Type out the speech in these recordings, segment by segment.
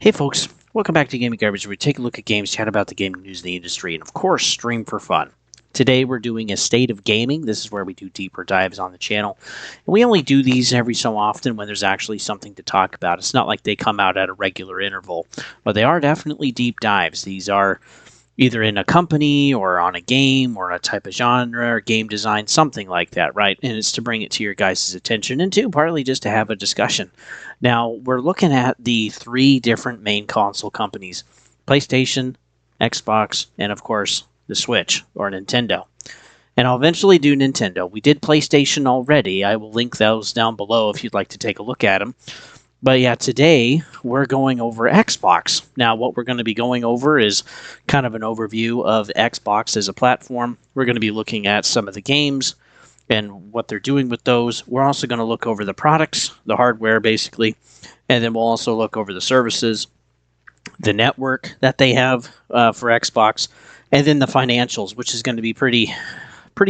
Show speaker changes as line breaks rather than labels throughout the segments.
Hey folks, welcome back to Gaming Garbage, where we take a look at games, chat about the gaming news in the industry, and of course, stream for fun. Today we're doing a State of Gaming. This is where we do deeper dives on the channel. And we only do these every so often when there's actually something to talk about. It's not like they come out at a regular interval, but they are definitely deep dives. These are either in a company or on a game or a type of genre or game design, something like that, right? And it's to bring it to your guys' attention and two, partly just to have a discussion. Now, we're looking at the three different main console companies: PlayStation, Xbox, and of course, the Switch or Nintendo. And I'll eventually do Nintendo. We did PlayStation already. I will link those down below if you'd like to take a look at them. But yeah, today we're going over Xbox. Now, what we're going to be going over is kind of an overview of Xbox as a platform. We're going to be looking at some of the games and what they're doing with those. We're also going to look over the products, the hardware basically, and then we'll also look over the services, the network that they have for Xbox, and then the financials, which is going to be pretty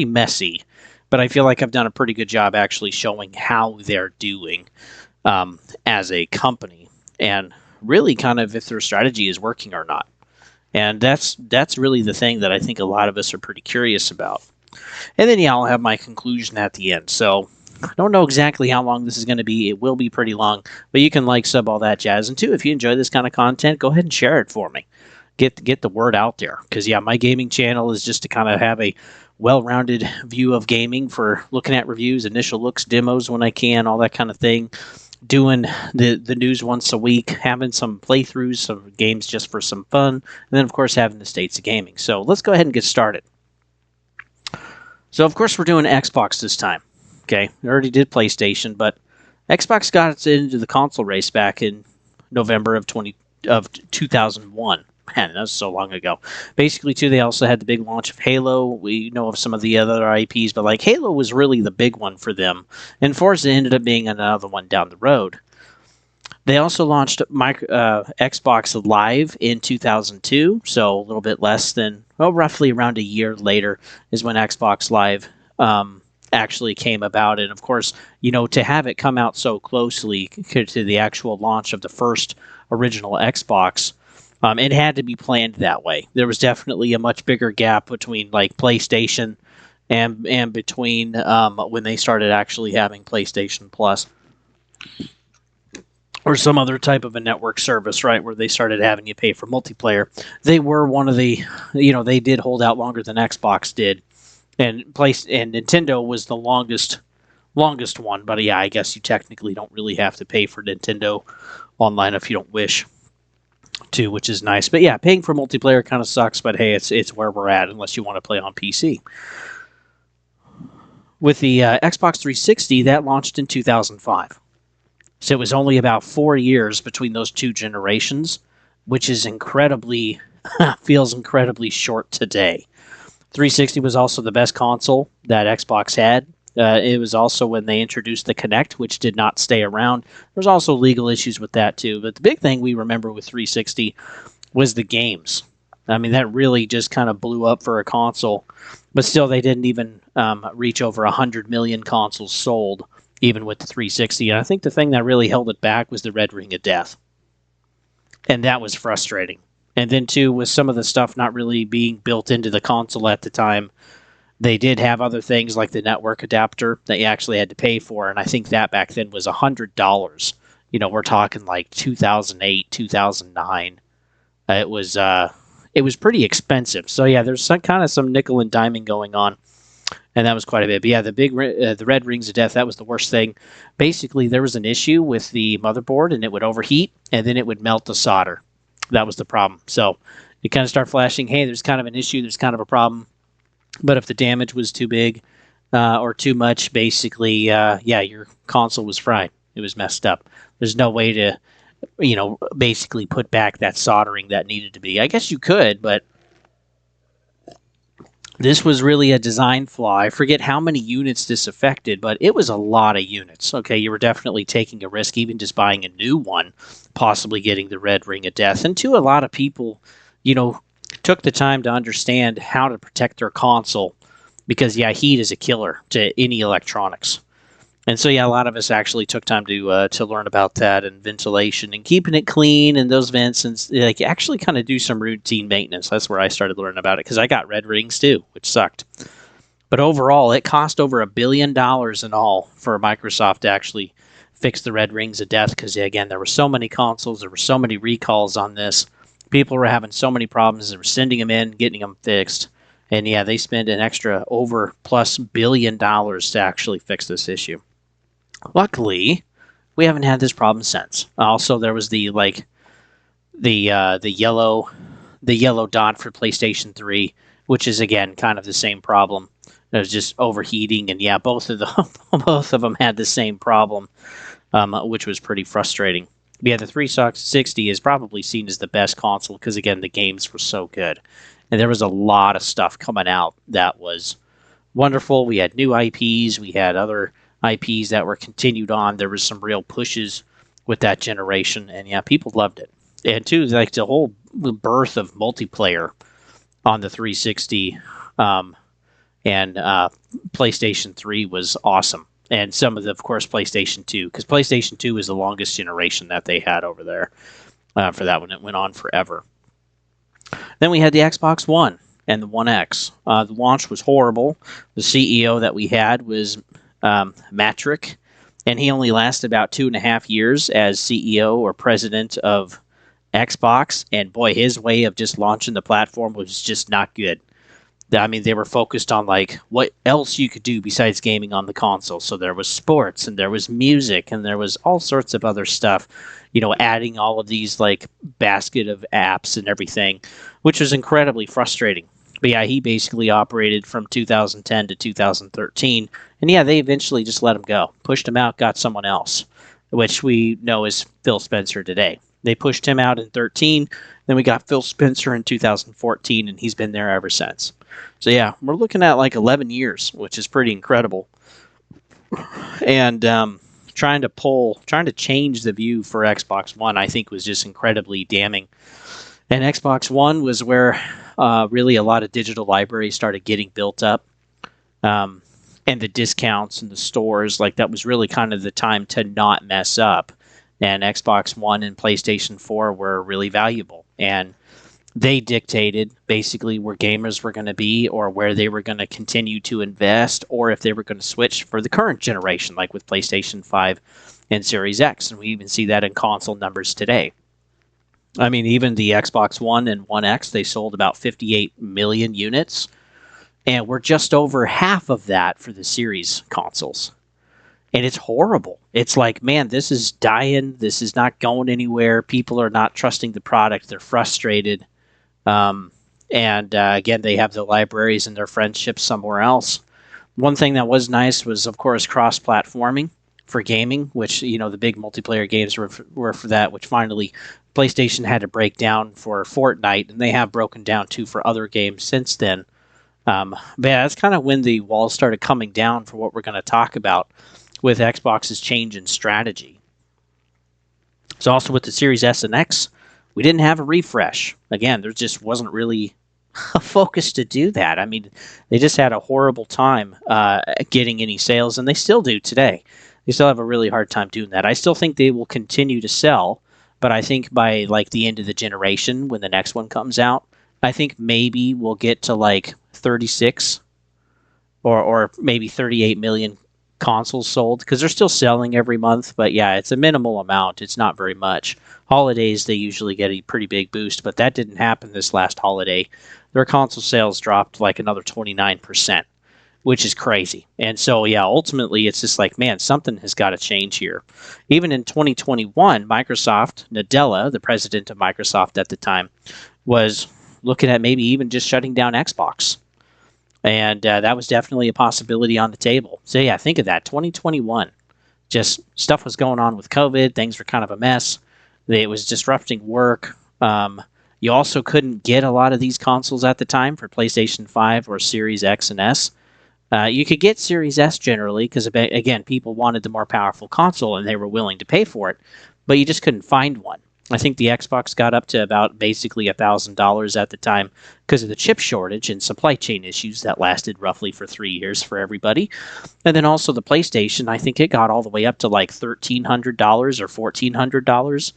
messy. But I feel like I've done a pretty good job actually showing how they're doing as a company, and really kind of if their strategy is working or not. And that's really the thing that I think a lot of us are pretty curious about. And then, yeah, I'll have my conclusion at the end. So I don't know exactly how long this is going to be. It will be pretty long, but you can like, sub, all that jazz. And two, if you enjoy this kind of content, go ahead and share it for me. Get the word out there. Because, yeah, my gaming channel is just to kind of have a well-rounded view of gaming for looking at reviews, initial looks, demos when I can, all that kind of thing. Doing the news once a week, having some playthroughs, some games just for some fun, and then, of course, having the States of Gaming. So let's go ahead and get started. So, of course, we're doing Xbox this time. Okay, we already did PlayStation, but Xbox got into the console race back in November of 2001. Man, that was so long ago. Basically, too, they also had the big launch of Halo. We know of some of the other IPs, but like Halo was really the big one for them, and Forza ended up being another one down the road. They also launched Xbox Live in 2002, so a little bit less than, well, roughly around a year later is when Xbox Live actually came about. And of course, you know, to have it come out so closely to the actual launch of the first original Xbox, it had to be planned that way. There was definitely a much bigger gap between like PlayStation and between when they started actually having PlayStation Plus or some other type of a network service, right, where they started having you pay for multiplayer. They were one of the, you know, they did hold out longer than Xbox did, and Nintendo was the longest one. But yeah, I guess you technically don't really have to pay for Nintendo Online if you don't wish to, which is nice. But yeah, paying for multiplayer kind of sucks, but hey, it's where we're at unless you want to play on PC. With the Xbox 360, that launched in 2005. So it was only about 4 years between those two generations, which is feels incredibly short today. 360 was also the best console that Xbox had. It was also when they introduced the Kinect, which did not stay around. There's also legal issues with that too. But the big thing we remember with 360 was the games. I mean, that really just kind of blew up for a console. But still, they didn't even reach over 100 million consoles sold, even with the 360. And I think the thing that really held it back was the Red Ring of Death. And that was frustrating. And then, too, with some of the stuff not really being built into the console at the time, they did have other things like the network adapter that you actually had to pay for. And I think that back then was $100. You know, we're talking like 2008, 2009. It was pretty expensive. So, yeah, there's some nickel and diming going on. And that was quite a bit. But yeah, the Red Rings of Death, that was the worst thing. Basically, there was an issue with the motherboard, and it would overheat, and then it would melt the solder. That was the problem. So it kind of started flashing, hey, there's kind of an issue, there's kind of a problem. But if the damage was too big or too much, basically, yeah, your console was fried. It was messed up. There's no way to, you know, basically put back that soldering that needed to be. I guess you could, but this was really a design flaw. I forget how many units this affected, but it was a lot of units. Okay, you were definitely taking a risk, even just buying a new one, possibly getting the Red Ring of Death. And two, a lot of people, you know, took the time to understand how to protect their console because, yeah, heat is a killer to any electronics. And so, yeah, a lot of us actually took time to learn about that and ventilation and keeping it clean and those vents and like actually kind of do some routine maintenance. That's where I started learning about it because I got red rings too, which sucked. But overall, it cost over $1 billion in all for Microsoft to actually fix the red rings of death because, again, there were so many consoles, there were so many recalls on this. People were having so many problems, they were sending them in, getting them fixed. And yeah, they spent an extra over plus $1 billion to actually fix this issue. Luckily, we haven't had this problem since. Also, there was the yellow dot for PlayStation 3, which is again kind of the same problem. It was just overheating, and yeah, both of them had the same problem, which was pretty frustrating. Yeah, the 360 is probably seen as the best console because again, the games were so good, and there was a lot of stuff coming out that was wonderful. We had new IPs, we had other IPs that were continued on. There was some real pushes with that generation, and yeah, people loved it. And too, like the whole birth of multiplayer on the 360 and PlayStation 3 was awesome. And some of the, of course, PlayStation 2, because PlayStation 2 is the longest generation that they had over there for that one. It went on forever. Then we had the Xbox One and the One X. The launch was horrible. The CEO that we had was Matrick, and he only lasted about 2.5 years as CEO or president of Xbox. And boy, his way of just launching the platform was just not good. I mean, they were focused on like what else you could do besides gaming on the console. So there was sports and there was music and there was all sorts of other stuff, you know, adding all of these like basket of apps and everything, which was incredibly frustrating. But yeah, he basically operated from 2010 to 2013. And yeah, they eventually just let him go, pushed him out, got someone else, which we know is Phil Spencer today. They pushed him out in 13. Then we got Phil Spencer in 2014, and he's been there ever since. So yeah, we're looking at like 11 years, which is pretty incredible. And trying to change the view for Xbox One, I think was just incredibly damning. And Xbox One was where really a lot of digital libraries started getting built up. And the discounts and the stores, like that was really kind of the time to not mess up. And Xbox One and PlayStation 4 were really valuable. And they dictated basically where gamers were going to be or where they were going to continue to invest or if they were going to switch for the current generation, like with PlayStation 5 and Series X. And we even see that in console numbers today. I mean, even the Xbox One and One X, they sold about 58 million units. And we're just over half of that for the Series consoles. And it's horrible. It's like, man, this is dying. This is not going anywhere. People are not trusting the product. They're frustrated. Again, they have the libraries and their friendships somewhere else. One thing that was nice was, of course, cross-platforming for gaming, which, you know, the big multiplayer games were for that, which finally PlayStation had to break down for Fortnite, and they have broken down, too, for other games since then. But yeah, that's kind of when the walls started coming down for what we're going to talk about with Xbox's change in strategy. So also with the Series S and X, we didn't have a refresh. Again, there just wasn't really a focus to do that. I mean, they just had a horrible time getting any sales, and they still do today. They still have a really hard time doing that. I still think they will continue to sell, but I think by like the end of the generation, when the next one comes out, I think maybe we'll get to like 36 or maybe 38 million consoles sold because they're still selling every month, but yeah, it's a minimal amount. It's not very much. Holidays, they usually get a pretty big boost, but that didn't happen this last holiday. Their console sales dropped like another 29%, which is crazy. And so, yeah, ultimately, it's just like, man, something has got to change here. Even in 2021, Microsoft, Nadella, the president of Microsoft at the time, was looking at maybe even just shutting down Xbox. And that was definitely a possibility on the table. So, yeah, think of that. 2021. Just stuff was going on with COVID. Things were kind of a mess. It was disrupting work. You also couldn't get a lot of these consoles at the time for PlayStation 5 or Series X and S. You could get Series S generally because, again, people wanted the more powerful console and they were willing to pay for it. But you just couldn't find one. I think the Xbox got up to about basically $1,000 at the time because of the chip shortage and supply chain issues that lasted roughly for 3 years for everybody. And then also the PlayStation, I think it got all the way up to like $1,300 or $1,400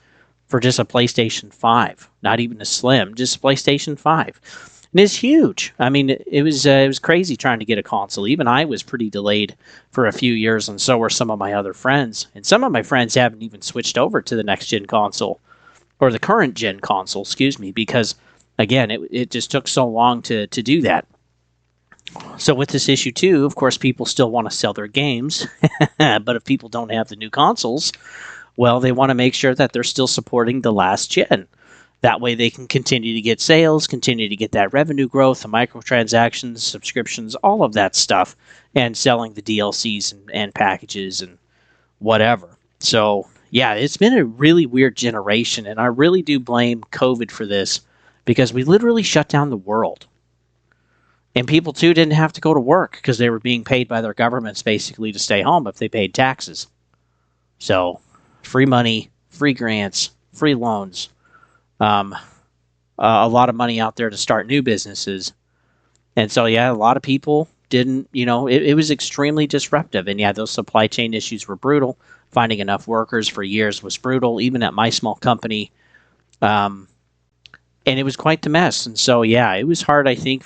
for just a PlayStation 5. Not even a Slim, just PlayStation 5. And it's huge. I mean, it was crazy trying to get a console. Even I was pretty delayed for a few years, and so were some of my other friends. And some of my friends haven't even switched over to the next gen console or the current gen console, excuse me, because again, it just took so long to do that. So with this issue too, of course, people still want to sell their games, but if people don't have the new consoles, well, they want to make sure that they're still supporting the last gen. That way they can continue to get sales, continue to get that revenue growth, the microtransactions, subscriptions, all of that stuff, and selling the DLCs and packages and whatever. So, yeah, it's been a really weird generation, and I really do blame COVID for this because we literally shut down the world. And people, too, didn't have to go to work because they were being paid by their governments basically to stay home if they paid taxes. So, free money, free grants, free loans. A lot of money out there to start new businesses. And so, yeah, a lot of people didn't, it was extremely disruptive. And yeah, those supply chain issues were brutal. Finding enough workers for years was brutal, even at my small company. And it was quite the mess. And so, yeah, it was hard, I think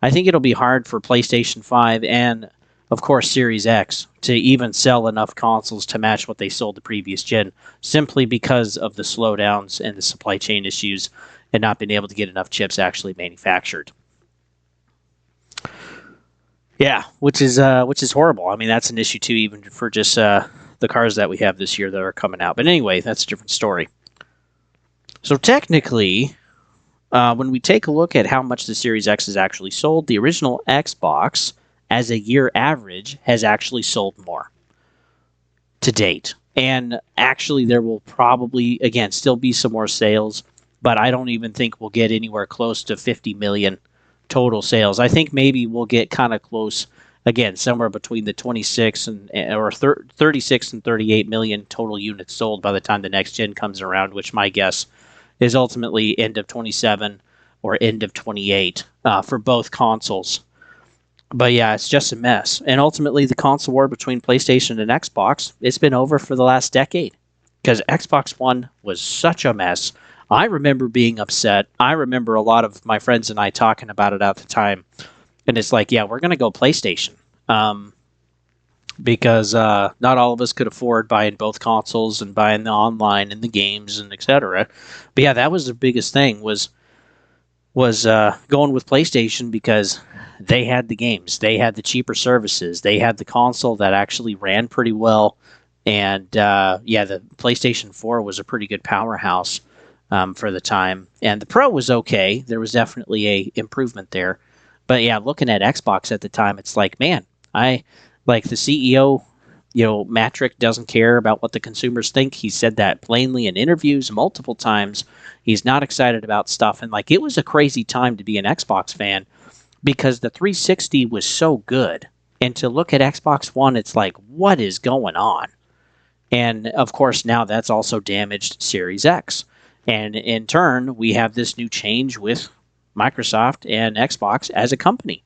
it'll be hard for PlayStation 5 and, of course, Series X to even sell enough consoles to match what they sold the previous gen, simply because of the slowdowns and the supply chain issues and not being able to get enough chips actually manufactured. Yeah, which is horrible. I mean, that's an issue too, even for just the cars that we have this year that are coming out. But anyway, that's a different story. So technically, when we take a look at how much the Series X has actually sold, the original Xbox, as a year average, has actually sold more to date. And actually, there will probably, again, still be some more sales, but I don't even think we'll get anywhere close to 50 million total sales. I think maybe we'll get kind of close, again, somewhere between the 26 or 36 and 38 million total units sold by the time the next gen comes around, which my guess is ultimately end of 27 or end of 28 for both consoles. But yeah, it's just a mess. And ultimately, the console war between PlayStation and Xbox, it's been over for the last decade because Xbox One was such a mess. I remember being upset. I remember a lot of my friends and I talking about it at the time. And it's like, yeah, we're going to go PlayStation because not all of us could afford buying both consoles and buying the online and the games and etc. But yeah, that was the biggest thing was going with PlayStation because they had the games, they had the cheaper services, they had the console that actually ran pretty well, and yeah, the PlayStation 4 was a pretty good powerhouse for the time, and the Pro was okay. There was definitely a improvement there, but yeah, looking at Xbox at the time, it's like, man, I like the CEO. Matrick doesn't care about what the consumers think. He said that plainly in interviews multiple times. He's not excited about stuff. And it was a crazy time to be an Xbox fan because the 360 was so good. And to look at Xbox One, it's like, what is going on? And of course, now that's also damaged Series X. And in turn, we have this new change with Microsoft and Xbox as a company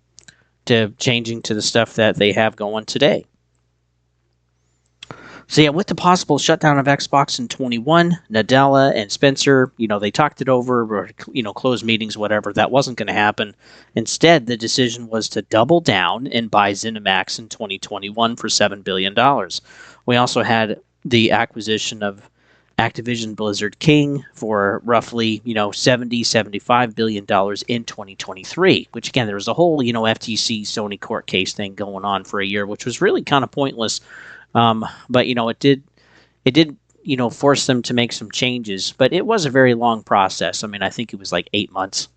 to changing to the stuff that they have going today. So yeah, with the possible shutdown of Xbox in 21, Nadella and Spencer, they talked it over, or closed meetings, whatever. That wasn't going to happen. Instead, the decision was to double down and buy ZeniMax in 2021 for $7 billion. We also had the acquisition of Activision Blizzard King for roughly, $75 billion in 2023, which again, there was a whole, FTC Sony court case thing going on for a year, which was really kind of pointless. But it did force them to make some changes, but it was a very long process. I mean, I think it was like 8 months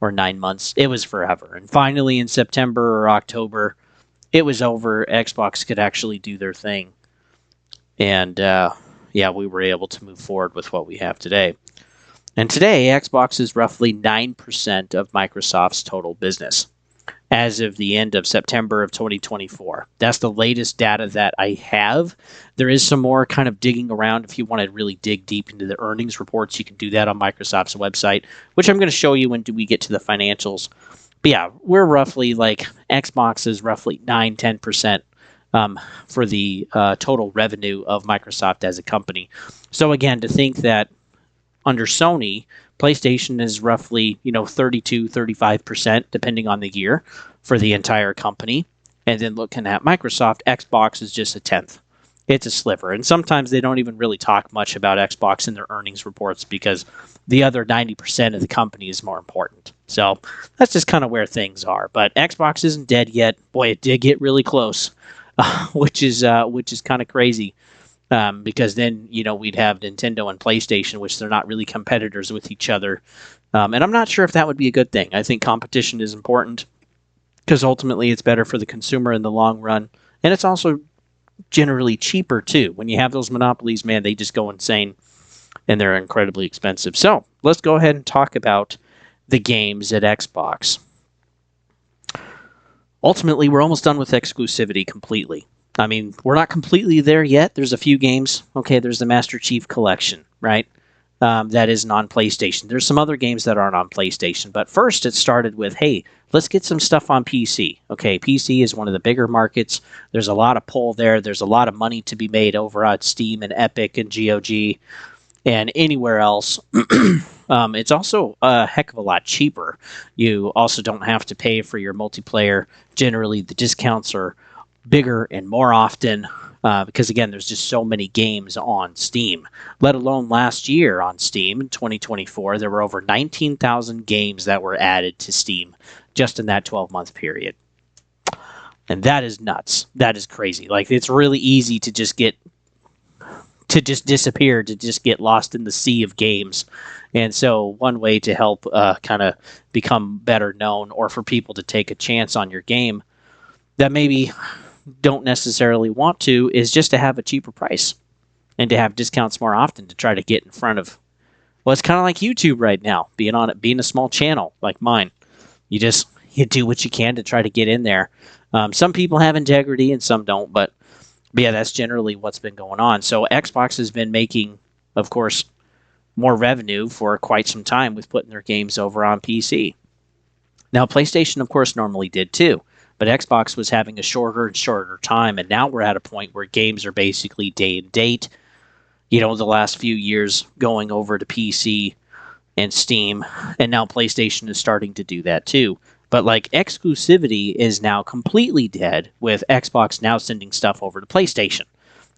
or 9 months. It was forever. And finally in September or October, it was over. Xbox could actually do their thing. And, yeah, we were able to move forward with what we have today. And today, Xbox is roughly 9% of Microsoft's total business. as of the end of September of 2024. That's the latest data that I have. There is some more kind of digging around. If you want to really dig deep into the earnings reports, you can do that on Microsoft's website, which I'm going to show you when we get to the financials. But yeah, we're roughly like Xbox is roughly 9-10% for the total revenue of Microsoft as a company. So again, to think that under Sony, PlayStation is roughly 32-35% depending on the year for the entire company, and then looking at Microsoft, Xbox is just a tenth. It's a sliver, and sometimes they don't even really talk much about Xbox in their earnings reports because the other 90% of the company is more important. So that's just kind of where things are. But Xbox isn't dead yet. Boy, it did get really close, which is kind of crazy. Because then, we'd have Nintendo and PlayStation, which they're not really competitors with each other. And I'm not sure if that would be a good thing. I think competition is important because ultimately it's better for the consumer in the long run. And it's also generally cheaper, too. When you have those monopolies, man, they just go insane and they're incredibly expensive. So let's go ahead and talk about the games at Xbox. Ultimately, we're almost done with exclusivity completely. I mean, we're not completely there yet. There's a few games. Okay, there's the Master Chief Collection, right? That isn't on PlayStation. There's some other games that aren't on PlayStation. But first, it started with, hey, let's get some stuff on PC. Okay, PC is one of the bigger markets. There's a lot of pull there. There's a lot of money to be made over at Steam and Epic and GOG and anywhere else. It's also a heck of a lot cheaper. You also don't have to pay for your multiplayer. Generally, the discounts are bigger and more often because, again, there's just so many games on Steam. Let alone last year on Steam in 2024, there were over 19,000 games that were added to Steam just in that 12-month period. And that is nuts. That is crazy. Like, it's really easy to just disappear, to just get lost in the sea of games. And so one way to help kind of become better known, or for people to take a chance on your game that maybe don't necessarily want to, is just to have a cheaper price and to have discounts more often to try to get in front of. Well, it's kind of like YouTube right now, being a small channel like mine. You do what you can to try to get in there. Some people have integrity and some don't, but yeah, that's generally what's been going on. So Xbox has been making, of course, more revenue for quite some time with putting their games over on PC. Now, PlayStation, of course, normally did too. But Xbox was having a shorter and shorter time, and now we're at a point where games are basically day and date. The last few years going over to PC and Steam, and now PlayStation is starting to do that too. But like, exclusivity is now completely dead, with Xbox now sending stuff over to PlayStation.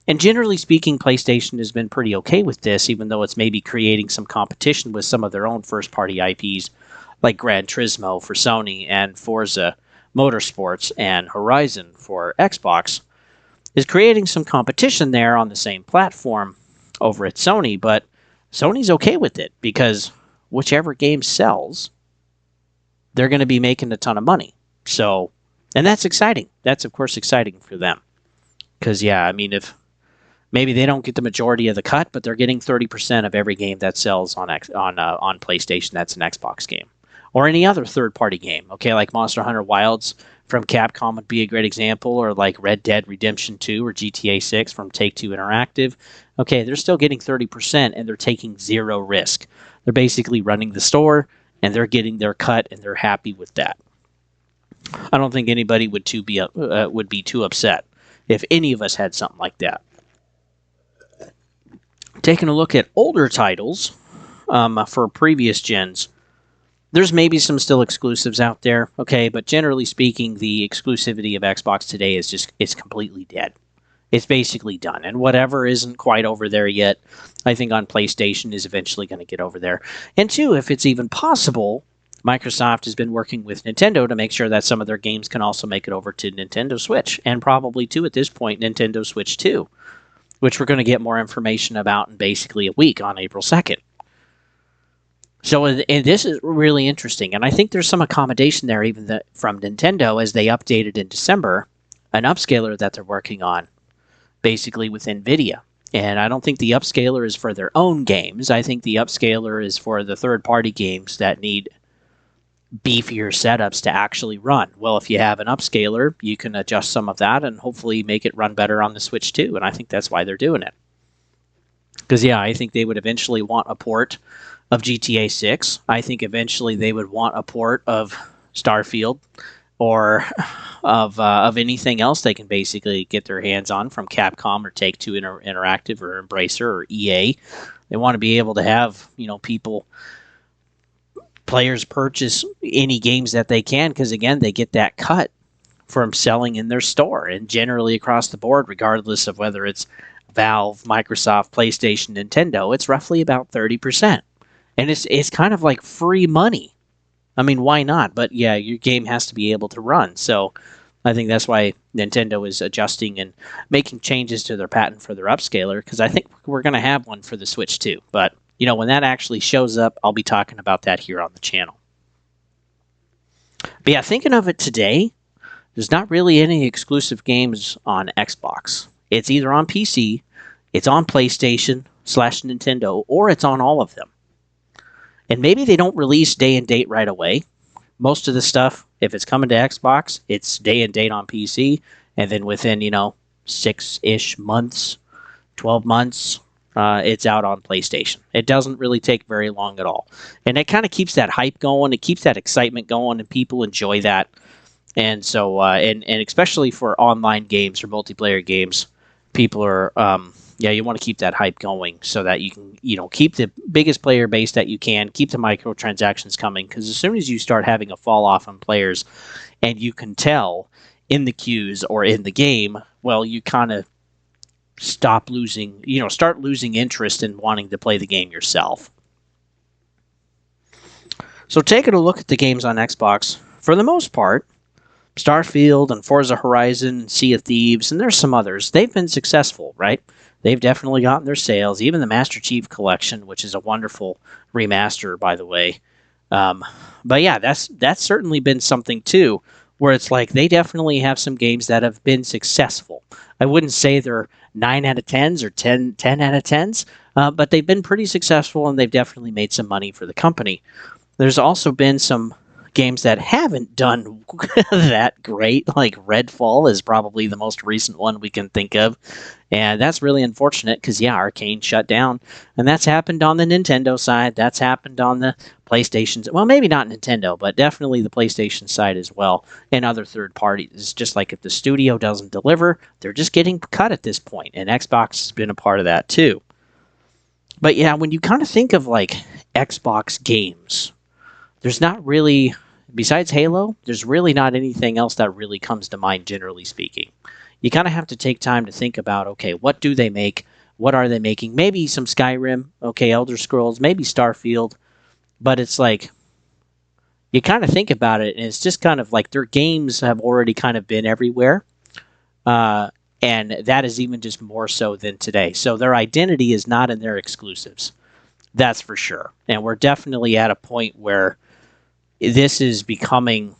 And generally speaking, PlayStation has been pretty okay with this, even though it's maybe creating some competition with some of their own first-party IPs, like Gran Turismo for Sony and Forza Motorsports and Horizon for Xbox, is creating some competition there on the same platform over at Sony. But Sony's okay with it because whichever game sells, they're going to be making a ton of money. So, and that's exciting. That's, of course, exciting for them. Because, yeah, I mean, if maybe they don't get the majority of the cut, but they're getting 30% of every game that sells on PlayStation that's an Xbox game. Or any other third-party game, okay, like Monster Hunter Wilds from Capcom would be a great example, or like Red Dead Redemption 2 or GTA 6 from Take-Two Interactive. Okay, they're still getting 30%, and they're taking zero risk. They're basically running the store, and they're getting their cut, and they're happy with that. I don't think anybody would be too upset if any of us had something like that. Taking a look at older titles for previous gens, there's maybe some still exclusives out there, okay, but generally speaking, the exclusivity of Xbox today it's completely dead. It's basically done, and whatever isn't quite over there yet, I think on PlayStation is eventually going to get over there. And two, if it's even possible, Microsoft has been working with Nintendo to make sure that some of their games can also make it over to Nintendo Switch, and probably, too, at this point, Nintendo Switch 2, which we're going to get more information about in basically a week on April 2nd. So, and this is really interesting, and I think there's some accommodation there even from Nintendo as they updated in December an upscaler that they're working on, basically with NVIDIA. And I don't think the upscaler is for their own games. I think the upscaler is for the third-party games that need beefier setups to actually run. Well, if you have an upscaler, you can adjust some of that and hopefully make it run better on the Switch too. And I think that's why they're doing it. Because, yeah, I think they would eventually want a port of GTA 6. I think eventually they would want a port of Starfield or of anything else they can basically get their hands on from Capcom or Take-Two Interactive or Embracer or EA. They want to be able to have, players purchase any games that they can because, again, they get that cut from selling in their store and generally across the board, regardless of whether it's Valve, Microsoft, PlayStation, Nintendo, it's roughly about 30%. And it's kind of like free money. I mean, why not? But yeah, your game has to be able to run. So I think that's why Nintendo is adjusting and making changes to their patent for their upscaler, because I think we're going to have one for the Switch too. But, when that actually shows up, I'll be talking about that here on the channel. But yeah, thinking of it today, there's not really any exclusive games on Xbox. It's either on PC, it's on PlayStation / Nintendo, or it's on all of them. And maybe they don't release day and date right away. Most of the stuff, if it's coming to Xbox, it's day and date on PC, and then within, 6-ish months, 12 months, it's out on PlayStation. It doesn't really take very long at all. And it kind of keeps that hype going, it keeps that excitement going, and people enjoy that. And so, and especially for online games or multiplayer games, people are, you want to keep that hype going so that you can, keep the biggest player base that you can, keep the microtransactions coming. Because as soon as you start having a fall off on players, and you can tell in the queues or in the game, well, you kind of start losing interest in wanting to play the game yourself. So taking a look at the games on Xbox, for the most part, Starfield and Forza Horizon, and Sea of Thieves, and there's some others. They've been successful, right? They've definitely gotten their sales. Even the Master Chief Collection, which is a wonderful remaster, by the way. But yeah, that's certainly been something too, where it's like they definitely have some games that have been successful. I wouldn't say they're 9 out of 10s or 10 out of 10s, but they've been pretty successful and they've definitely made some money for the company. There's also been some games that haven't done that great, like Redfall is probably the most recent one we can think of, and that's really unfortunate because, yeah, Arcane shut down, and that's happened on the Nintendo side, that's happened on the PlayStation, well, maybe not Nintendo, but definitely the PlayStation side as well, and other third parties. It's just like if the studio doesn't deliver, they're just getting cut at this point, and Xbox has been a part of that too. But yeah, when you kind of think of like Xbox games, there's not really, besides Halo, there's really not anything else that really comes to mind, generally speaking. You kind of have to take time to think about, okay, what do they make? What are they making? Maybe some Skyrim, okay, Elder Scrolls, maybe Starfield, but it's like, you kind of think about it, and it's just kind of like their games have already kind of been everywhere, and that is even just more so than today. So their identity is not in their exclusives. That's for sure. And we're definitely at a point where this is becoming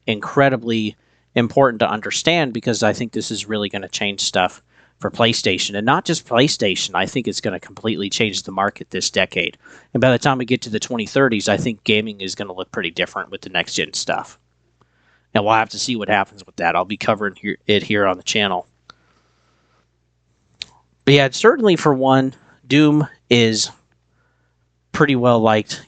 incredibly important to understand, because I think this is really going to change stuff for PlayStation, and not just PlayStation. I think it's going to completely change the market this decade. And by the time we get to the 2030s, I think gaming is going to look pretty different with the next gen stuff. And we'll have to see what happens with that. I'll be covering it here on the channel. But yeah, certainly for one, Doom is pretty well liked.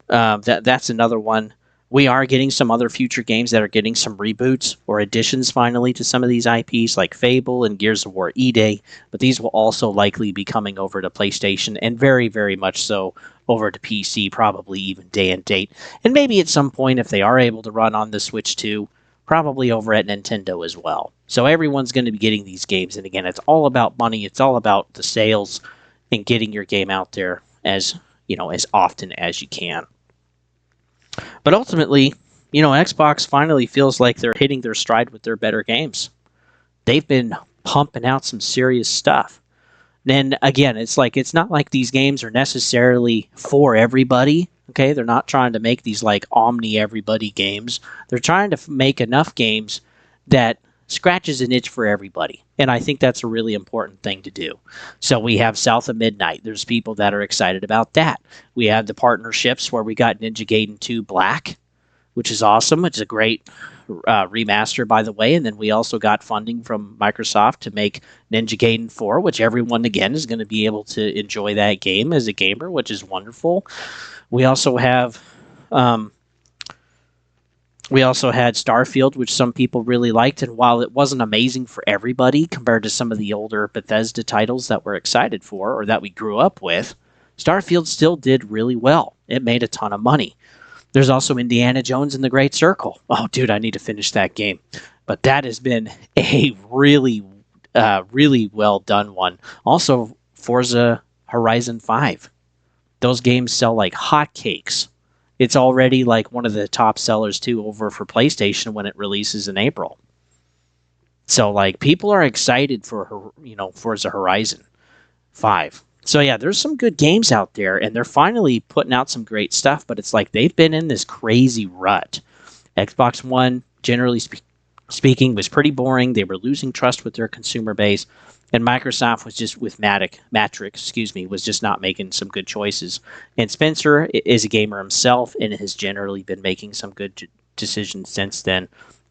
That's another one. We are getting some other future games that are getting some reboots or additions finally to some of these IPs, like Fable and Gears of War E-Day, but these will also likely be coming over to PlayStation, and very, very much so over to PC, probably even day and date. And maybe at some point, if they are able to run on the Switch too, probably over at Nintendo as well. So everyone's going to be getting these games, and again, it's all about money, it's all about the sales and getting your game out there as often as you can. But ultimately, Xbox finally feels like they're hitting their stride with their better games. They've been pumping out some serious stuff. Then again, it's not like these games are necessarily for everybody. Okay, they're not trying to make these like omni everybody games. They're trying to make enough games that scratches an itch for everybody. And I think that's a really important thing to do. So we have South of Midnight. There's people that are excited about that. We have the partnerships where we got Ninja Gaiden 2 Black, which is awesome. It's a great remaster, by the way. And then we also got funding from Microsoft to make Ninja Gaiden 4, which everyone, again, is going to be able to enjoy that game as a gamer, which is wonderful. We also have... we also had Starfield, which some people really liked, and while it wasn't amazing for everybody compared to some of the older Bethesda titles that we're excited for or that we grew up with, Starfield still did really well. It made a ton of money. There's also Indiana Jones and the Great Circle. Oh, dude, I need to finish that game. But that has been a really, really well done one. Also, Forza Horizon 5. Those games sell like hotcakes. It's already like one of the top sellers too over for PlayStation when it releases in April. So like people are excited for Forza Horizon 5. So yeah, there's some good games out there and they're finally putting out some great stuff, but it's like they've been in this crazy rut. Xbox One, generally speaking, was pretty boring. They were losing trust with their consumer base. And Microsoft was just with Matrix, was just not making some good choices. And Spencer is a gamer himself and has generally been making some good decisions since then.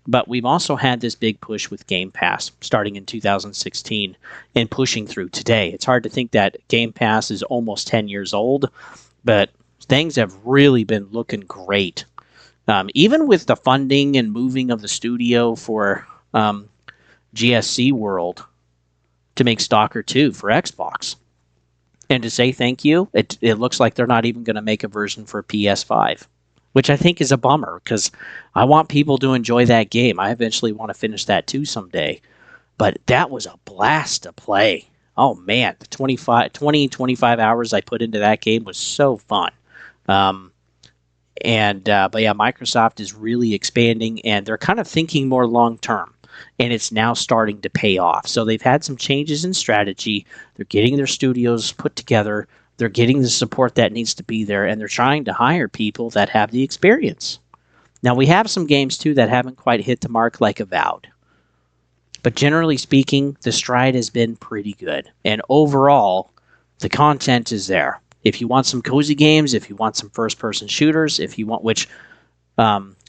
But we've also had this big push with Game Pass starting in 2016 and pushing through today. It's hard to think that Game Pass is almost 10 years old, but things have really been looking great. Even with the funding and moving of the studio for GSC World, to make Stalker 2 for Xbox. And to say thank you, it looks like they're not even going to make a version for PS5, which I think is a bummer because I want people to enjoy that game. I eventually want to finish that too someday. But that was a blast to play. Oh man, the 25 hours I put into that game was so fun. But yeah, Microsoft is really expanding and they're kind of thinking more long term. And it's now starting to pay off. So they've had some changes in strategy. They're getting their studios put together. They're getting the support that needs to be there. And they're trying to hire people that have the experience. Now, we have some games, too, that haven't quite hit the mark like Avowed. But generally speaking, the stride has been pretty good. And overall, the content is there. If you want some cozy games, if you want some first-person shooters, if you want which...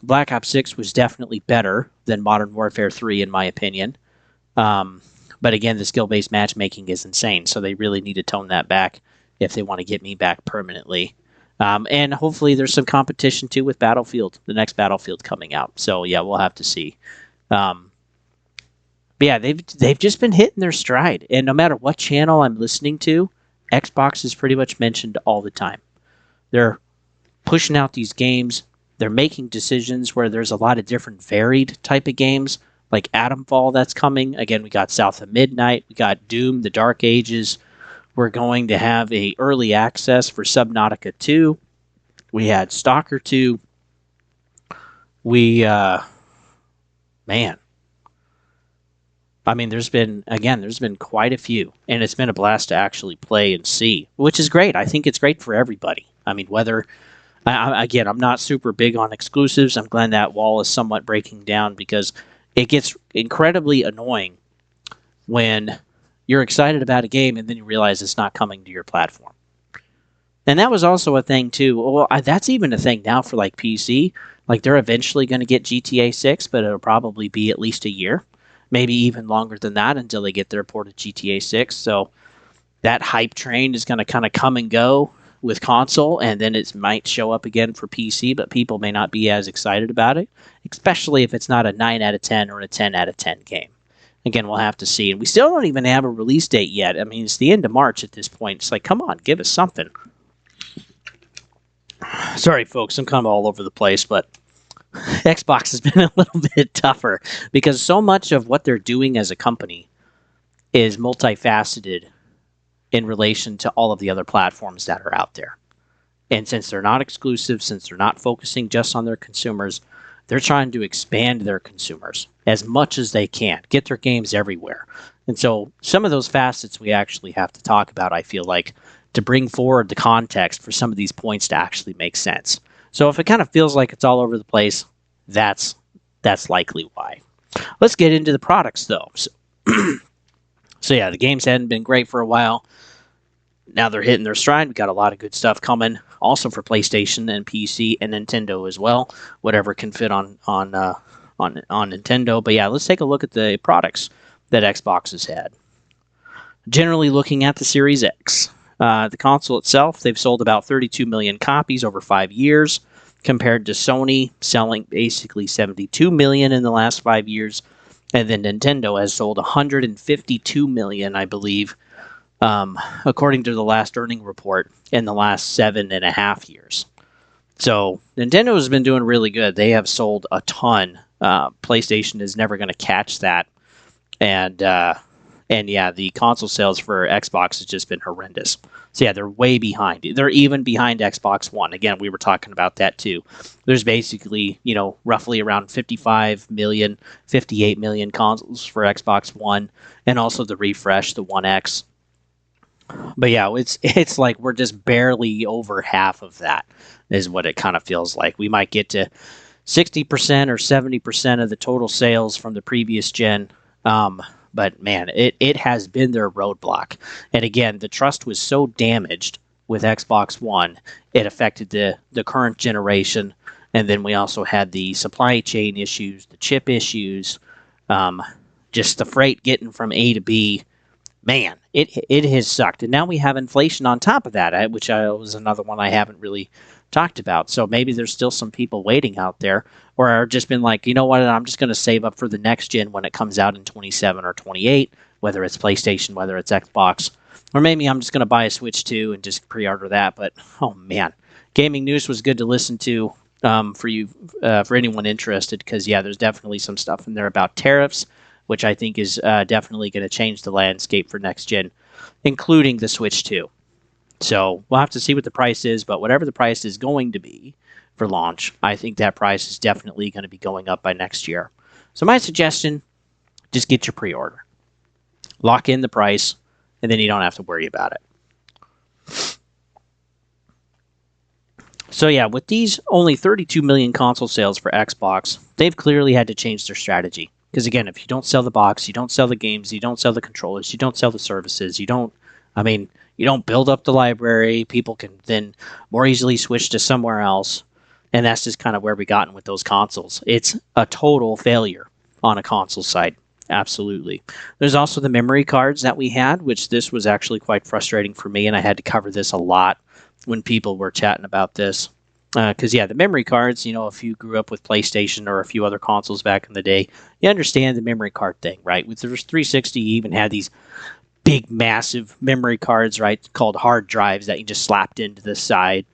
Black Ops 6 was definitely better than Modern Warfare 3, in my opinion. But again, the skill-based matchmaking is insane, so they really need to tone that back if they want to get me back permanently. And hopefully there's some competition, too, with Battlefield, the next Battlefield coming out. So, yeah, we'll have to see. But yeah, they've just been hitting their stride. And no matter what channel I'm listening to, Xbox is pretty much mentioned all the time. They're pushing out these games. They're making decisions where there's a lot of different varied type of games, like Atomfall that's coming. Again, we got South of Midnight. We got Doom, The Dark Ages. We're going to have a early access for Subnautica 2. We had Stalker 2. There's been quite a few, and it's been a blast to actually play and see, which is great. I think it's great for everybody. I mean, I'm not super big on exclusives. I'm glad that wall is somewhat breaking down because it gets incredibly annoying when you're excited about a game and then you realize it's not coming to your platform. And that was also a thing too. Well, that's even a thing now for like PC. Like they're eventually going to get GTA 6, but it'll probably be at least a year, maybe even longer than that until they get their port of GTA 6. So that hype train is going to kind of come and go with console, and then it might show up again for PC, but people may not be as excited about it, especially if it's not a 9 out of 10 or a 10 out of 10 game. Again, we'll have to see. And we still don't even have a release date yet. I mean, it's the end of March at this point. It's like, come on, give us something. Sorry, folks, I'm kind of all over the place, but Xbox has been a little bit tougher because so much of what they're doing as a company is multifaceted in relation to all of the other platforms that are out there. And since they're not exclusive, since they're not focusing just on their consumers, they're trying to expand their consumers as much as they can, get their games everywhere. And so some of those facets we actually have to talk about, I feel like, to bring forward the context for some of these points to actually make sense. So if it kind of feels like it's all over the place, that's likely why. Let's get into the products, though. So yeah, the games hadn't been great for a while. Now they're hitting their stride. We got a lot of good stuff coming, also for PlayStation and PC and Nintendo as well. Whatever can fit on Nintendo. But yeah, let's take a look at the products that Xbox has had. Generally, looking at the Series X, the console itself, they've sold about 32 million copies over 5 years, compared to Sony selling basically 72 million in the last 5 years, and then Nintendo has sold 152 million, I believe, according to the last earning report, in the last 7.5 years. So Nintendo has been doing really good. They have sold a ton. PlayStation is never going to catch that, and yeah, the console sales for Xbox has just been horrendous. So yeah, they're way behind. They're even behind Xbox One. Again, we were talking about that too. There's basically, roughly around 55 million, 58 million consoles for Xbox One, and also the refresh, the One X. But yeah, it's like we're just barely over half of that, is what it kind of feels like. We might get to 60% or 70% of the total sales from the previous gen. But man, it has been their roadblock. And again, the trust was so damaged with Xbox One, it affected the current generation. And then we also had the supply chain issues, the chip issues, just the freight getting from A to B. Man, it has sucked. And now we have inflation on top of that, which was another one I haven't really talked about. So maybe there's still some people waiting out there, or are just been like, you know what, I'm just going to save up for the next gen when it comes out in 27 or 28, whether it's PlayStation, whether it's Xbox, or maybe I'm just going to buy a Switch 2 and just pre-order that. But oh man, gaming news was good to listen to, for you, for anyone interested, because yeah, there's definitely some stuff in there about tariffs, which I think is definitely going to change the landscape for next gen, including the Switch 2. So we'll have to see what the price is, but whatever the price is going to be for launch, I think that price is definitely going to be going up by next year. So my suggestion, just get your pre-order. Lock in the price, and then you don't have to worry about it. So yeah, with these only 32 million console sales for Xbox, they've clearly had to change their strategy. Because again, if you don't sell the box, you don't sell the games, you don't sell the controllers, you don't sell the services, you don't build up the library, people can then more easily switch to somewhere else. And that's just kind of where we gotten with those consoles. It's a total failure on a console side. Absolutely. There's also the memory cards that we had, which this was actually quite frustrating for me, and I had to cover this a lot when people were chatting about this. Because, yeah, the memory cards, if you grew up with PlayStation or a few other consoles back in the day, you understand the memory card thing, right? With the 360, you even had these big, massive memory cards, right, called hard drives that you just slapped into the side.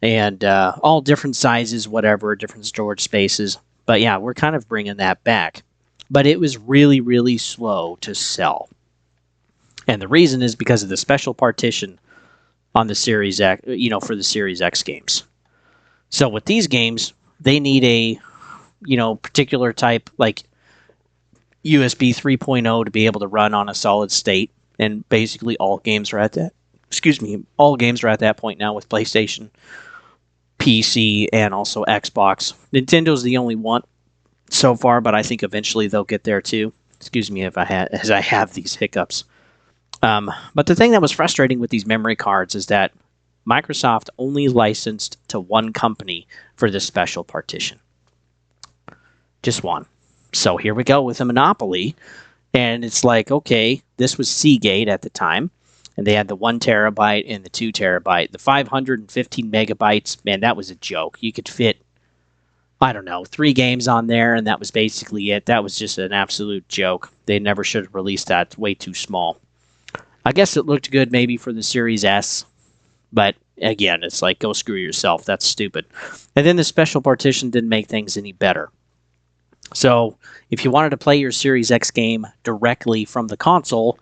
And all different sizes, whatever, different storage spaces. But, yeah, we're kind of bringing that back. But it was really, really slow to sell. And the reason is because of the special partition on the Series X, for the Series X games. So with these games, they need a, particular type, like USB 3.0 to be able to run on a solid state. And basically all games are at that, all games are at that point now with PlayStation, PC, and also Xbox. Nintendo's the only one so far, but I think eventually they'll get there too. Excuse me as I have these hiccups. But the thing that was frustrating with these memory cards is that Microsoft only licensed to one company for this special partition. Just one. So here we go with a monopoly. And it's like, okay, this was Seagate at the time. And they had the 1 terabyte and the 2 terabyte. The 515 megabytes, man, that was a joke. You could fit, 3 games on there, and that was basically it. That was just an absolute joke. They never should have released that. It's way too small. I guess it looked good maybe for the Series S. But again, it's like, go screw yourself. That's stupid. And then the special partition didn't make things any better. So if you wanted to play your Series X game directly from the console,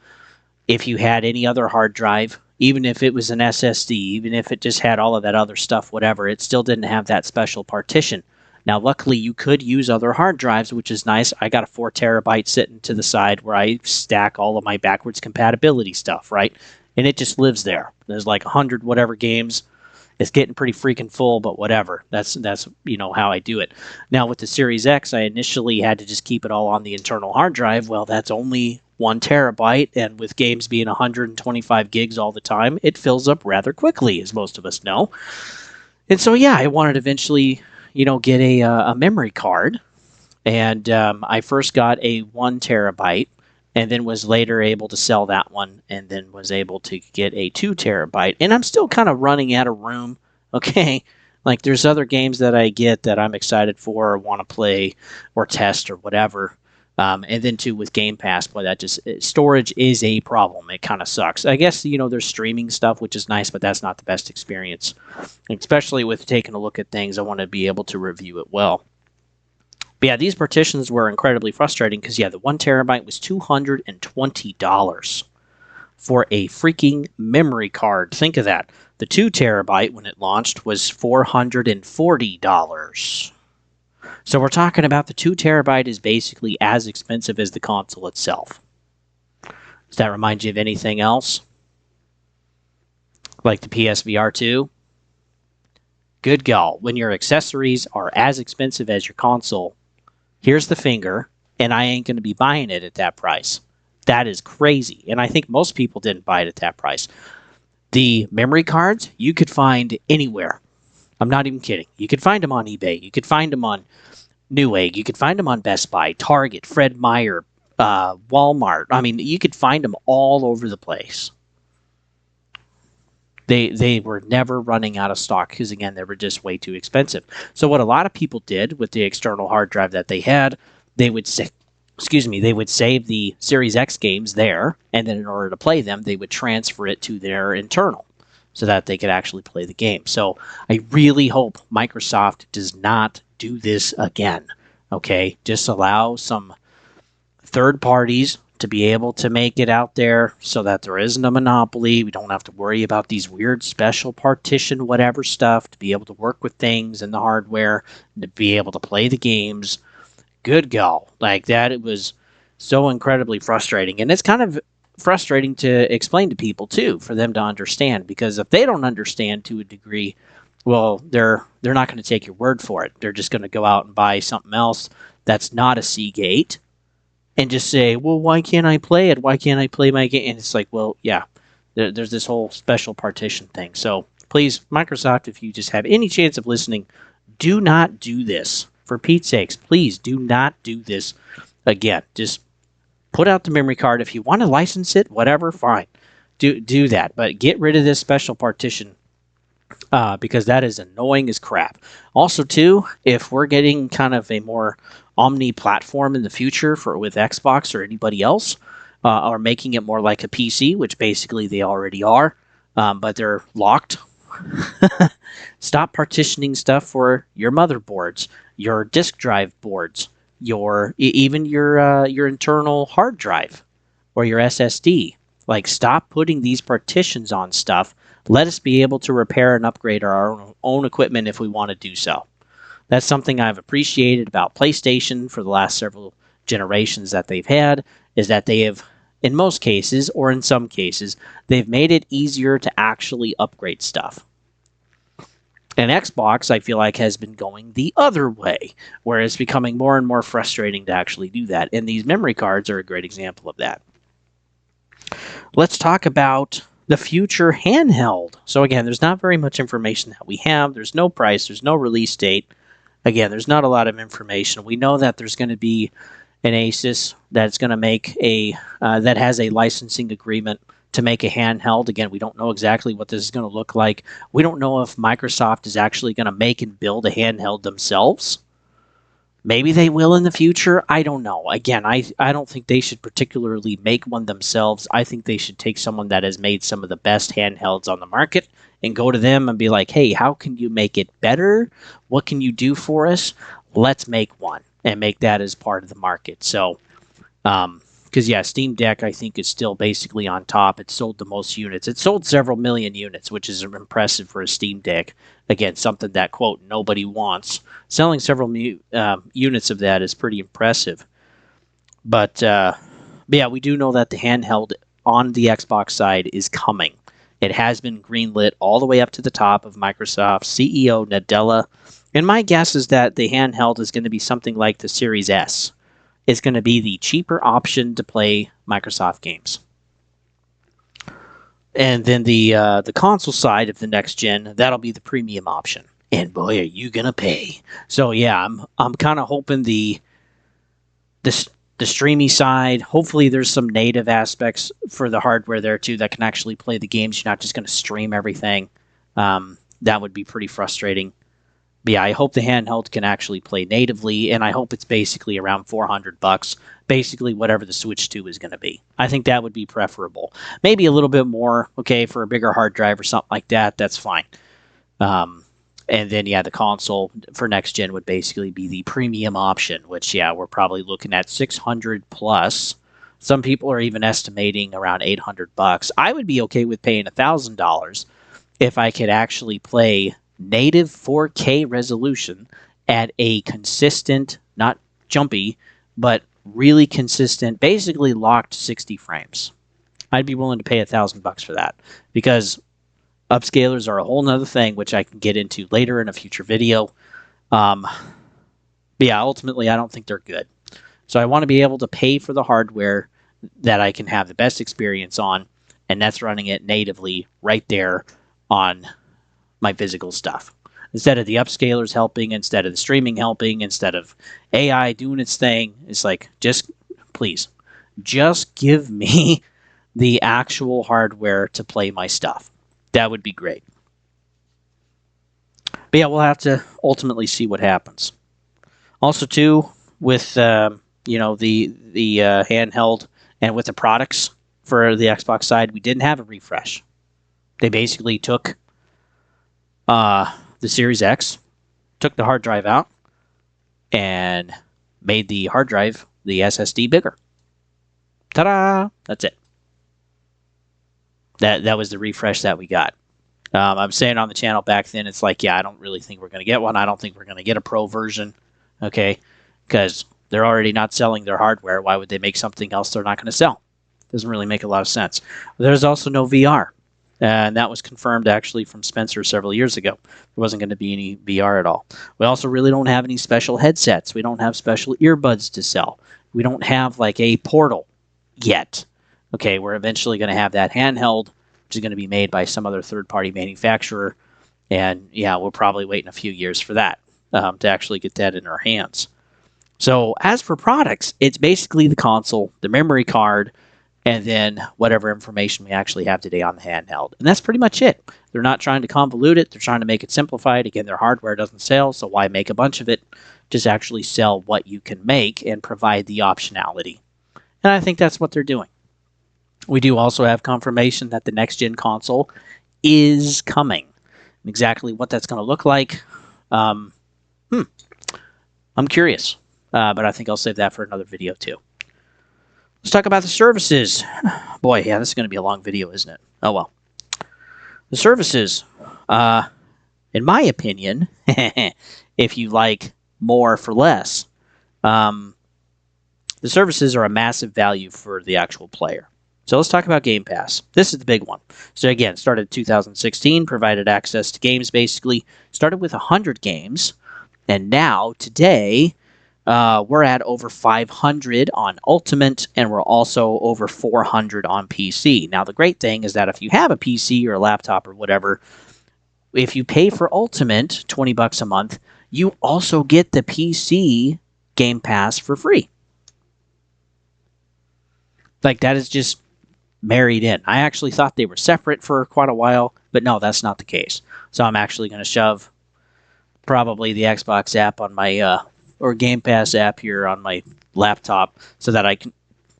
if you had any other hard drive, even if it was an SSD, even if it just had all of that other stuff, whatever, it still didn't have that special partition. Now, luckily, you could use other hard drives, which is nice. I got a 4 terabyte sitting to the side where I stack all of my backwards compatibility stuff, right? And it just lives there. There's like 100 whatever games, It's getting pretty freaking full, but whatever. That's how I do it. Now with the Series X, I initially had to just keep it all on the internal hard drive. Well, that's only 1 terabyte, and with games being 125 gigs all the time, it fills up rather quickly, as most of us know. And so, yeah, I wanted to eventually, get a memory card, and I first got a 1 terabyte, and then was later able to sell that one, and then was able to get a 2 terabyte. And I'm still kind of running out of room. Okay, like there's other games that I get that I'm excited for or want to play or test or whatever. And then too with Game Pass, boy, that just storage is a problem. It kind of sucks. I guess there's streaming stuff, which is nice, but that's not the best experience. Especially with taking a look at things, I want to be able to review it well. But yeah, these partitions were incredibly frustrating because the 1 terabyte was $220 for a freaking memory card. Think of that. The 2 terabyte when it launched was $440. So we're talking about the 2 terabyte is basically as expensive as the console itself. Does that remind you of anything else? Like the PSVR 2? Good God, when your accessories are as expensive as your console, here's the finger, and I ain't going to be buying it at that price. That is crazy, and I think most people didn't buy it at that price. The memory cards, you could find anywhere. I'm not even kidding. You could find them on eBay. You could find them on Newegg. You could find them on Best Buy, Target, Fred Meyer, Walmart. I mean, you could find them all over the place. They were never running out of stock because, again, they were just way too expensive. So what a lot of people did with the external hard drive that they had, they would save the Series X games there, and then in order to play them, they would transfer it to their internal so that they could actually play the game. So I really hope Microsoft does not do this again. Okay, just allow some third parties to be able to make it out there so that there isn't a monopoly. We don't have to worry about these weird special partition whatever stuff, to be able to work with things and the hardware, to be able to play the games. Good go. Like that, it was so incredibly frustrating. And it's kind of frustrating to explain to people too, for them to understand, because if they don't understand to a degree, well, they're not going to take your word for it. They're just going to go out and buy something else that's not a Seagate and just say, well, why can't I play it? Why can't I play my game? And it's like, well, yeah, there's this whole special partition thing. So please, Microsoft, if you just have any chance of listening, do not do this. For Pete's sakes, please do not do this again. Just put out the memory card. If you want to license it, whatever, fine. Do that. But get rid of this special partition because that is annoying as crap. Also, too, if we're getting kind of a more omni-platform in the future with Xbox or anybody else, or making it more like a PC, which basically they already are, but they're locked. Stop partitioning stuff for your motherboards, your disk drive boards, even your internal hard drive or your SSD. Like, stop putting these partitions on stuff. Let us be able to repair and upgrade our own equipment if we want to do so. That's something I've appreciated about PlayStation for the last several generations that they've had, is that they have, in most cases, or in some cases, they've made it easier to actually upgrade stuff. And Xbox, I feel like, has been going the other way, where it's becoming more and more frustrating to actually do that. And these memory cards are a great example of that. Let's talk about the future handheld. So again, there's not very much information that we have. There's no price. There's no release date. Again, there's not a lot of information. We know that there's going to be an Asus that's going to make that has a licensing agreement to make a handheld. Again, we don't know exactly what this is going to look like. We don't know if Microsoft is actually going to make and build a handheld themselves. Maybe they will in the future. I don't know. Again, I don't think they should particularly make one themselves. I think they should take someone that has made some of the best handhelds on the market and go to them and be like, hey, how can you make it better? What can you do for us? Let's make one and make that as part of the market. So, because, yeah, Steam Deck, I think, is still basically on top. It sold the most units. It sold several million units, which is impressive for a Steam Deck. Again, something that, quote, nobody wants. Selling several units of that is pretty impressive. But yeah, we do know that the handheld on the Xbox side is coming. It has been greenlit all the way up to the top of Microsoft CEO Nadella. And my guess is that the handheld is going to be something like the Series S. It's going to be the cheaper option to play Microsoft games. And then the console side of the next gen, that'll be the premium option. And boy, are you gonna pay! So yeah, I'm kind of hoping the streamy side. Hopefully, there's some native aspects for the hardware there too that can actually play the games. You're not just gonna stream everything. That would be pretty frustrating. But yeah, I hope the handheld can actually play natively, and I hope it's basically around $400, basically whatever the Switch 2 is going to be. I think that would be preferable. Maybe a little bit more, okay, for a bigger hard drive or something like that, that's fine. And then, yeah, the console for next gen would basically be the premium option, which, yeah, we're probably looking at 600 plus. Some people are even estimating around $800. I would be okay with paying $1,000 if I could actually play native 4K resolution at a consistent, not jumpy, but really consistent, basically locked 60 frames. I'd be willing to pay $1,000 for that, because upscalers are a whole nother thing, which I can get into later in a future video. But yeah, ultimately, I don't think they're good. So I want to be able to pay for the hardware that I can have the best experience on, and that's running it natively right there on my physical stuff. Instead of the upscalers helping, instead of the streaming helping, instead of AI doing its thing, it's like, just please, just give me the actual hardware to play my stuff. That would be great. But yeah, we'll have to ultimately see what happens. Also, too, with the handheld and with the products for the Xbox side, we didn't have a refresh. They basically took the Series X, took the hard drive out, and made the hard drive, the SSD, bigger. Ta-da! That's it. That was the refresh that we got. I'm saying on the channel back then, it's like, yeah, I don't really think we're going to get one. I don't think we're going to get a Pro version, okay? Because they're already not selling their hardware. Why would they make something else they're not going to sell? Doesn't really make a lot of sense. There's also no VR. And that was confirmed actually from Spencer several years ago. There wasn't going to be any VR at all. We also really don't have any special headsets. We don't have special earbuds to sell. We don't have like a Portal yet. Okay, we're eventually going to have that handheld, which is going to be made by some other third-party manufacturer. And yeah, we'll probably wait a few years for that to actually get that in our hands. So as for products, it's basically the console, the memory card, and then whatever information we actually have today on the handheld. And that's pretty much it. They're not trying to convolute it. They're trying to make it simplified. Again, their hardware doesn't sell, so why make a bunch of it? Just actually sell what you can make and provide the optionality. And I think that's what they're doing. We do also have confirmation that the next-gen console is coming. And exactly what that's going to look like, I'm curious. But I think I'll save that for another video, too. Let's talk about the services. Boy, yeah, this is going to be a long video, isn't it? Oh, well. The services, in my opinion, if you like more for less, the services are a massive value for the actual player. So let's talk about Game Pass. This is the big one. So again, started in 2016, provided access to games basically. Started with 100 games, and now, today, we're at over 500 on Ultimate, and we're also over 400 on PC. Now, the great thing is that if you have a PC or a laptop or whatever, if you pay for Ultimate, $20 a month, you also get the PC Game Pass for free. Like, that is just married in. I actually thought they were separate for quite a while, but no, that's not the case. So I'm actually going to shove probably the Xbox app on my or Game Pass app here on my laptop so that I can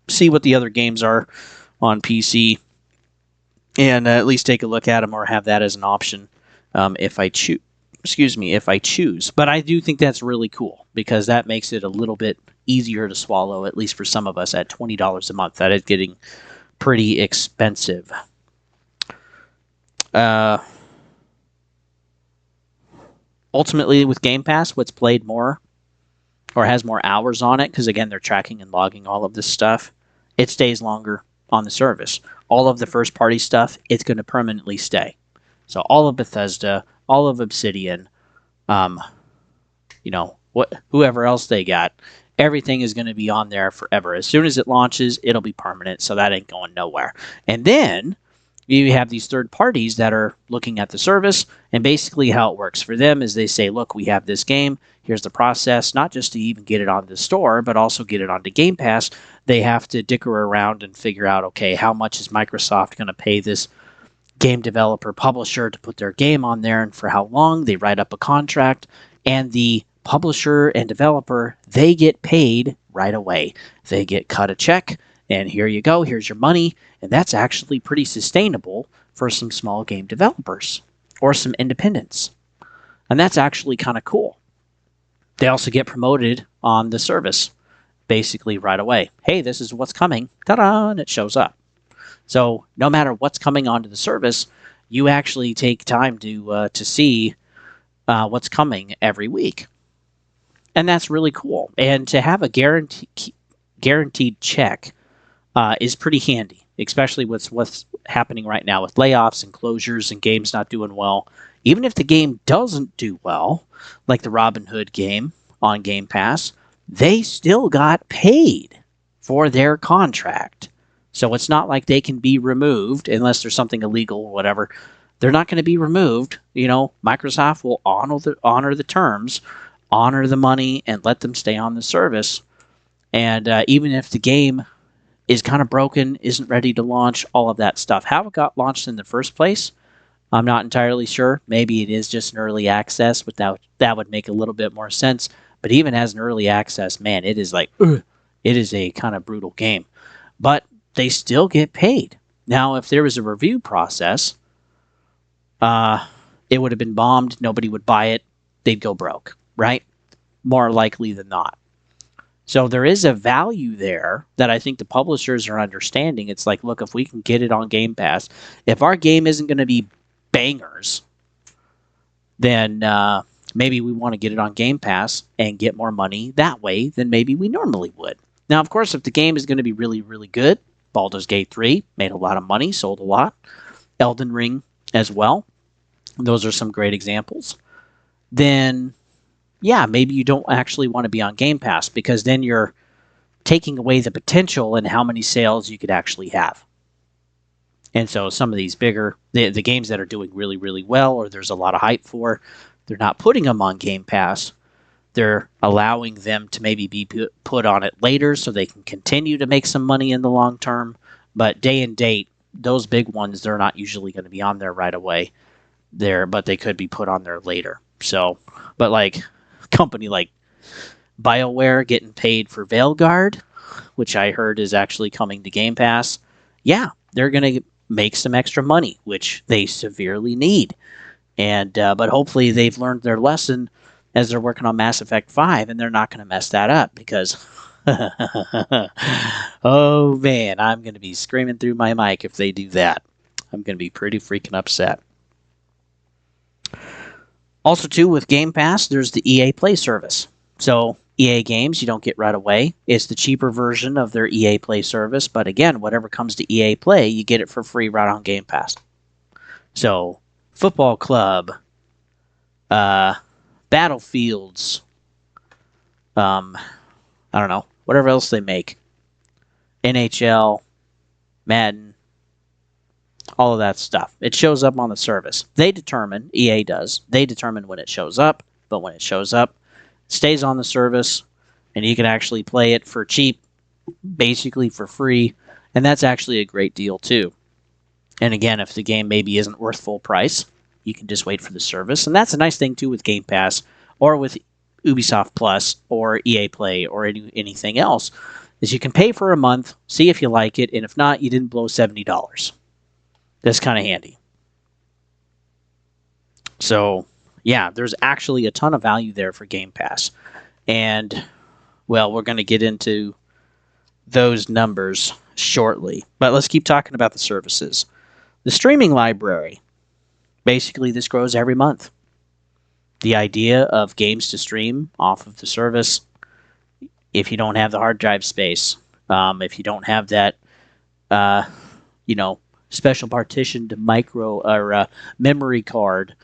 see what the other games are on PC and at least take a look at them or have that as an option if I choose. If I choose. But I do think that's really cool because that makes it a little bit easier to swallow, at least for some of us, at $20 a month. That is getting pretty expensive. Ultimately, with Game Pass, what's played more or has more hours on it, because again, they're tracking and logging all of this stuff, it stays longer. on the service. All of the first party stuff, it's going to permanently stay. So all of Bethesda, all of Obsidian, whoever else they got, everything is going to be on there forever. As soon as it launches, it'll be permanent, so that ain't going nowhere. And then you have these third parties that are looking at the service, and basically how it works for them is they say, look, we have this game, here's the process, not just to even get it on the store, but also get it onto Game Pass. They have to dicker around and figure out, okay, how much is Microsoft going to pay this game developer publisher to put their game on there, and for how long. They write up a contract, and the publisher and developer, they get paid right away. They get cut a check, and here you go, here's your money. And that's actually pretty sustainable for some small game developers or some independents. And that's actually kind of cool. They also get promoted on the service basically right away. Hey, this is what's coming. Ta-da! And it shows up. So no matter what's coming onto the service, you actually take time to see what's coming every week. And that's really cool. And to have a guaranteed check is pretty handy, especially with what's happening right now with layoffs and closures and games not doing well. Even if the game doesn't do well, like the Robin Hood game on Game Pass, they still got paid for their contract. So it's not like they can be removed unless there's something illegal or whatever. They're not going to be removed. Microsoft will honor the terms, honor the money, and let them stay on the service. And even if the game is kind of broken, isn't ready to launch, all of that stuff. How it got launched in the first place, I'm not entirely sure. Maybe it is just an early access, but that would make a little bit more sense. But even as an early access, man, it is like, it is a kind of brutal game. But they still get paid. Now, if there was a review process, it would have been bombed. Nobody would buy it. They'd go broke, right? More likely than not. So there is a value there that I think the publishers are understanding. It's like, look, if we can get it on Game Pass, if our game isn't going to be bangers, then maybe we want to get it on Game Pass and get more money that way than maybe we normally would. Now, of course, if the game is going to be really, really good, Baldur's Gate 3 made a lot of money, sold a lot. Elden Ring as well. Those are some great examples. Then yeah, maybe you don't actually want to be on Game Pass because then you're taking away the potential and how many sales you could actually have. And so some of these bigger, the games that are doing really, really well or there's a lot of hype for, they're not putting them on Game Pass. They're allowing them to maybe be put on it later so they can continue to make some money in the long term. But day and date, those big ones, they're not usually going to be on there right away. But they could be put on there later. So, but like company like BioWare getting paid for Veilguard, which I heard is actually coming to Game Pass. Yeah, they're going to make some extra money, which they severely need. And but hopefully they've learned their lesson as they're working on Mass Effect 5, and they're not going to mess that up because, oh man, I'm going to be screaming through my mic if they do that. I'm going to be pretty freaking upset. Also, too, with Game Pass, there's the EA Play service. So EA games you don't get right away. It's the cheaper version of their EA Play service. But again, whatever comes to EA Play, you get it for free right on Game Pass. So Football Club, Battlefields, I don't know, whatever else they make. NHL, Madden, all of that stuff. It shows up on the service. They determine, EA does, they determine when it shows up, but when it shows up, it stays on the service, and you can actually play it for cheap, basically for free, and that's actually a great deal too. And again, if the game maybe isn't worth full price, you can just wait for the service, and that's a nice thing too with Game Pass, or with Ubisoft Plus, or EA Play, or anything else, is you can pay for a month, see if you like it, and if not, you didn't blow $70. That's kind of handy. So, yeah, there's actually a ton of value there for Game Pass. And, well, we're going to get into those numbers shortly. But let's keep talking about the services. The streaming library. Basically, this grows every month. The idea of games to stream off of the service, if you don't have the hard drive space, if you don't have that uh, you know, special partitioned micro or memory card,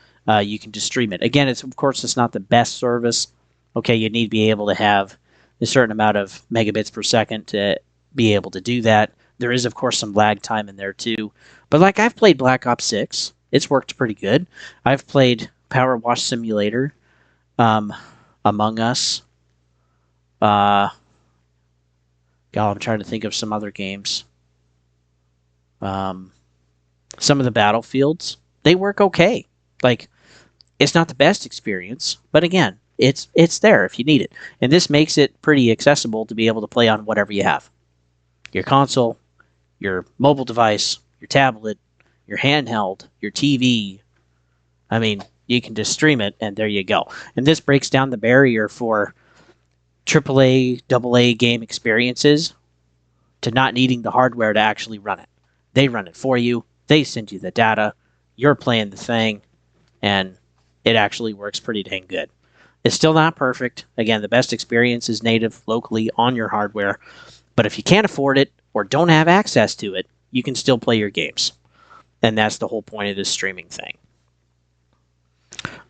you can just stream it. Again, of course it's not the best service. Okay, you need to be able to have a certain amount of megabits per second to be able to do that. There is, of course, some lag time in there too. But like I've played Black Ops 6, it's worked pretty good. I've played Power Wash Simulator, Among Us. God, I'm trying to think of some other games. Some of the Battlefields, they work okay. Like, it's not the best experience, but again, it's there if you need it. And this makes it pretty accessible to be able to play on whatever you have. Your console, your mobile device, your tablet, your handheld, your TV. I mean, you can just stream it, and there you go. And this breaks down the barrier for AAA, AA game experiences to not needing the hardware to actually run it. They run it for you. They send you the data. You're playing the thing, and it actually works pretty dang good. It's still not perfect. Again, the best experience is native locally on your hardware. But if you can't afford it or don't have access to it, you can still play your games. And that's the whole point of this streaming thing.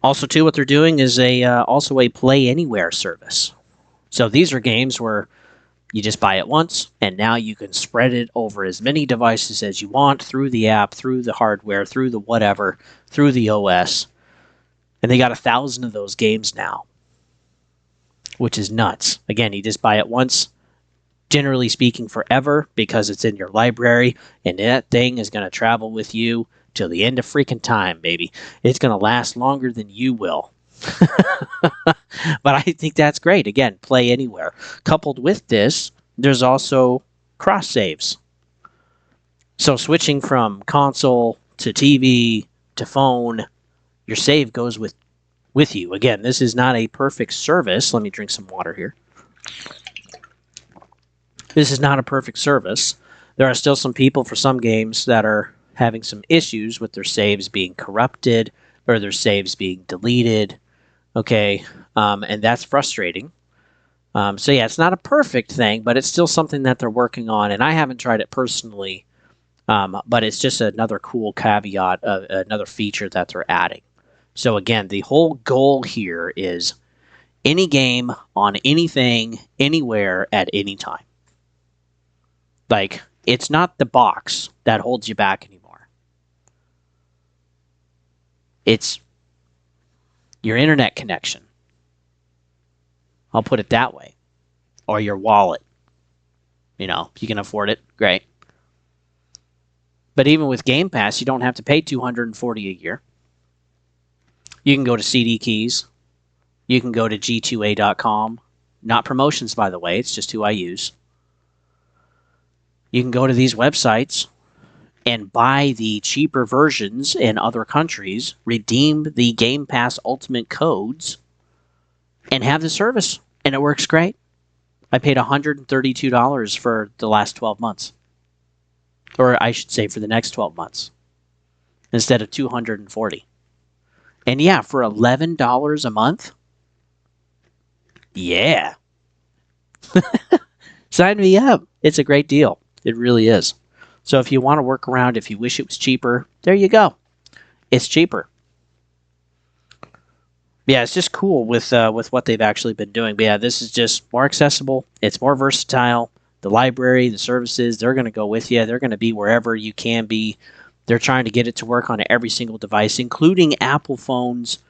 Also, too, what they're doing is also a Play Anywhere service. So these are games where you just buy it once, and now you can spread it over as many devices as you want through the app, through the hardware, through the whatever, through the OS. And they got 1,000 of those games now, which is nuts. Again, you just buy it once, generally speaking forever, because it's in your library, and that thing is going to travel with you till the end of freaking time, baby. It's going to last longer than you will. But I think that's great. Again, Play Anywhere. Coupled with this, there's also cross saves. So switching from console to TV to phone, your save goes with you. Again, this is not a perfect service. Let me drink some water here. This is not a perfect service. There are still some people for some games that are having some issues with their saves being corrupted or their saves being deleted. Okay, and that's frustrating. So yeah, it's not a perfect thing, but it's still something that they're working on, and I haven't tried it personally, but it's just another cool caveat, another feature that they're adding. So again, the whole goal here is any game on anything, anywhere, at any time. Like, it's not the box that holds you back anymore. It's your internet connection. I'll put it that way. Or your wallet. You know, if you can afford it, great. But even with Game Pass, you don't have to pay $240 a year. You can go to CD Keys. You can go to g2a.com. Not promotions, by the way. It's just who I use. You can go to these websites and buy the cheaper versions in other countries, redeem the Game Pass Ultimate codes, and have the service. And it works great. I paid $132 for the last 12 months. Or I should say for the next 12 months. Instead of $240. And yeah, for $11 a month? Yeah. Sign me up. It's a great deal. It really is. So if you want to work around, if you wish it was cheaper, there you go. It's cheaper. Yeah, it's just cool with what they've actually been doing. But yeah, this is just more accessible. It's more versatile. The library, the services, they're going to go with you. They're going to be wherever you can be. They're trying to get it to work on every single device, including Apple phones.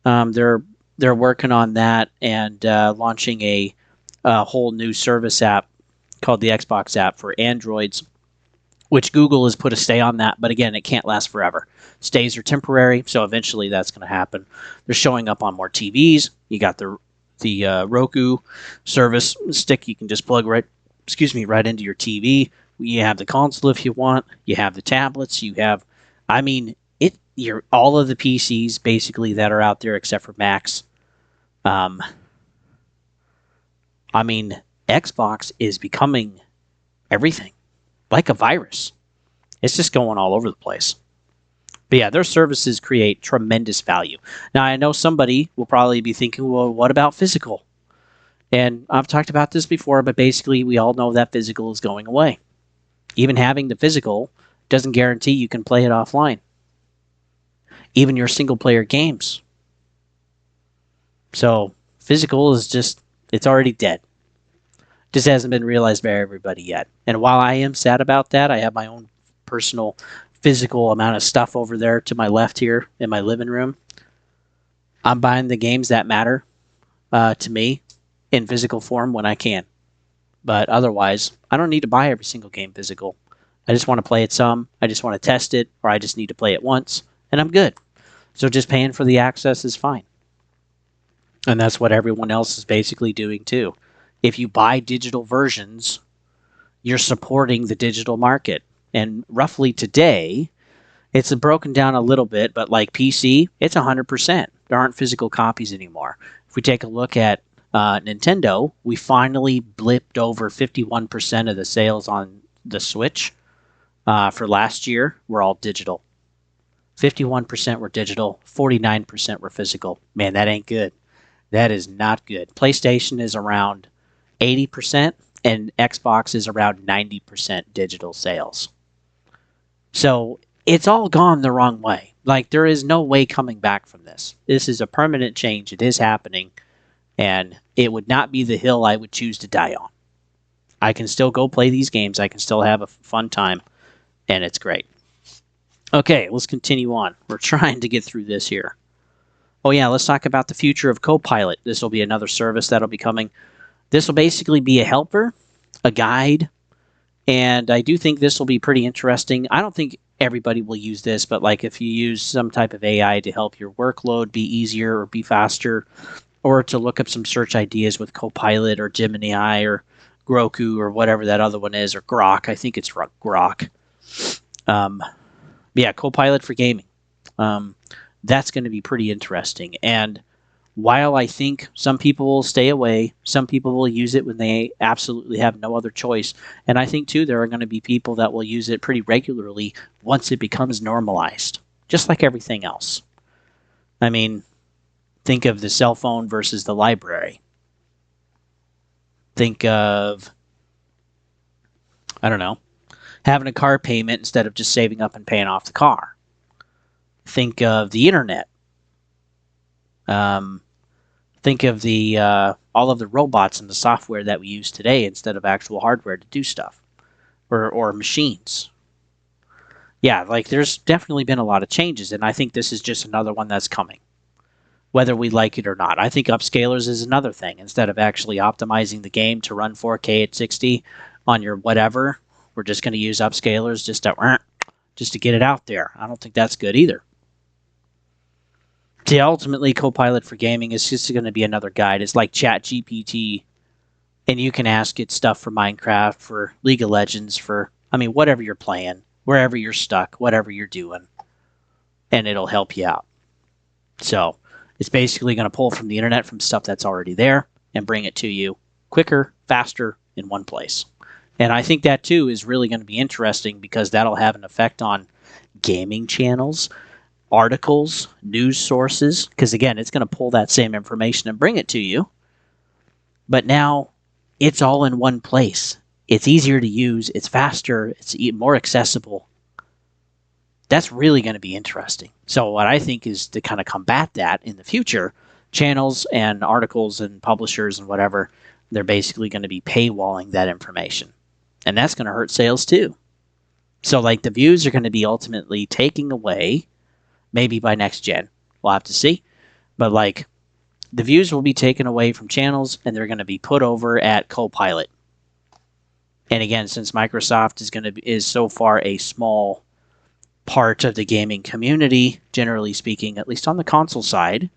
They're working on that and launching a whole new service app called the Xbox app for Androids, which Google has put a stay on that. But again, it can't last forever. Stays are temporary, so eventually that's going to happen. They're showing up on more TVs. You got the Roku service stick. You can just plug right into your TV. You have the console if you want. You have the tablets. You have, you're all of the PCs basically that are out there except for Macs. Xbox is becoming everything, like a virus. It's just going all over the place. But yeah, their services create tremendous value. Now, I know somebody will probably be thinking, well, what about physical? And I've talked about this before, but basically we all know that physical is going away. Even having the physical doesn't guarantee you can play it offline. Even your single player games. So physical is just, it's already dead. Just hasn't been realized by everybody yet. And while I am sad about that, I have my own personal physical amount of stuff over there to my left here in my living room. I'm buying the games that matter to me in physical form when I can. But otherwise, I don't need to buy every single game physical. I just want to play it some, I just want to test it, or I just need to play it once, and I'm good. So just paying for the access is fine. And that's what everyone else is basically doing too. If you buy digital versions, you're supporting the digital market. And roughly today, it's broken down a little bit, but like PC, it's 100%. There aren't physical copies anymore. If we take a look at Nintendo, we finally blipped over 51% of the sales on the Switch for last year were all digital. 51% were digital, 49% were physical. Man, that ain't good. That is not good. PlayStation is around 80%, and Xbox is around 90% digital sales. So it's all gone the wrong way. Like, there is no way coming back from this. This is a permanent change. It is happening, and it would not be the hill I would choose to die on. I can still go play these games. I can still have a fun time, and it's great. Okay, let's continue on. We're trying to get through this here. Oh yeah, let's talk about the future of Copilot. This will be another service that'll be coming. This will basically be a helper, a guide, and I do think this will be pretty interesting. I don't think everybody will use this, but like if you use some type of AI to help your workload be easier or be faster, or to look up some search ideas with Copilot or Gemini or Groku or whatever that other one is, or Grok. I think it's Grok. Yeah, Copilot for gaming. That's going to be pretty interesting. And while I think some people will stay away, some people will use it when they absolutely have no other choice. And I think, too, there are going to be people that will use it pretty regularly once it becomes normalized, just like everything else. I mean, think of the cell phone versus the library. Think of, I don't know, having a car payment instead of just saving up and paying off the car. Think of the internet. Think of the all of the robots and the software that we use today instead of actual hardware to do stuff, or machines. Yeah, like there's definitely been a lot of changes, and I think this is just another one that's coming, whether we like it or not. I think upscalers is another thing. Instead of actually optimizing the game to run 4K at 60 on your whatever, we're just going to use upscalers just to get it out there. I don't think that's good either. See, ultimately, Copilot for gaming is just going to be another guide. It's like ChatGPT, and you can ask it stuff for Minecraft, for League of Legends, for, I mean, whatever you're playing, wherever you're stuck, whatever you're doing, and it'll help you out. So it's basically going to pull from the internet, from stuff that's already there, and bring it to you quicker, faster, in one place. And I think that, too, is really going to be interesting because that'll have an effect on gaming channels, articles, news sources, because again, it's going to pull that same information and bring it to you. But now it's all in one place. It's easier to use, it's faster, it's more accessible. That's really going to be interesting. So what I think is to kind of combat that in the future, channels and articles and publishers and whatever, they're basically going to be paywalling that information. And that's going to hurt sales too. So like the views are going to be ultimately taking away. Maybe by next gen. We'll have to see. But like, the views will be taken away from channels and they're going to be put over at Copilot. And again, since Microsoft is so far a small part of the gaming community, generally speaking, at least on the console side,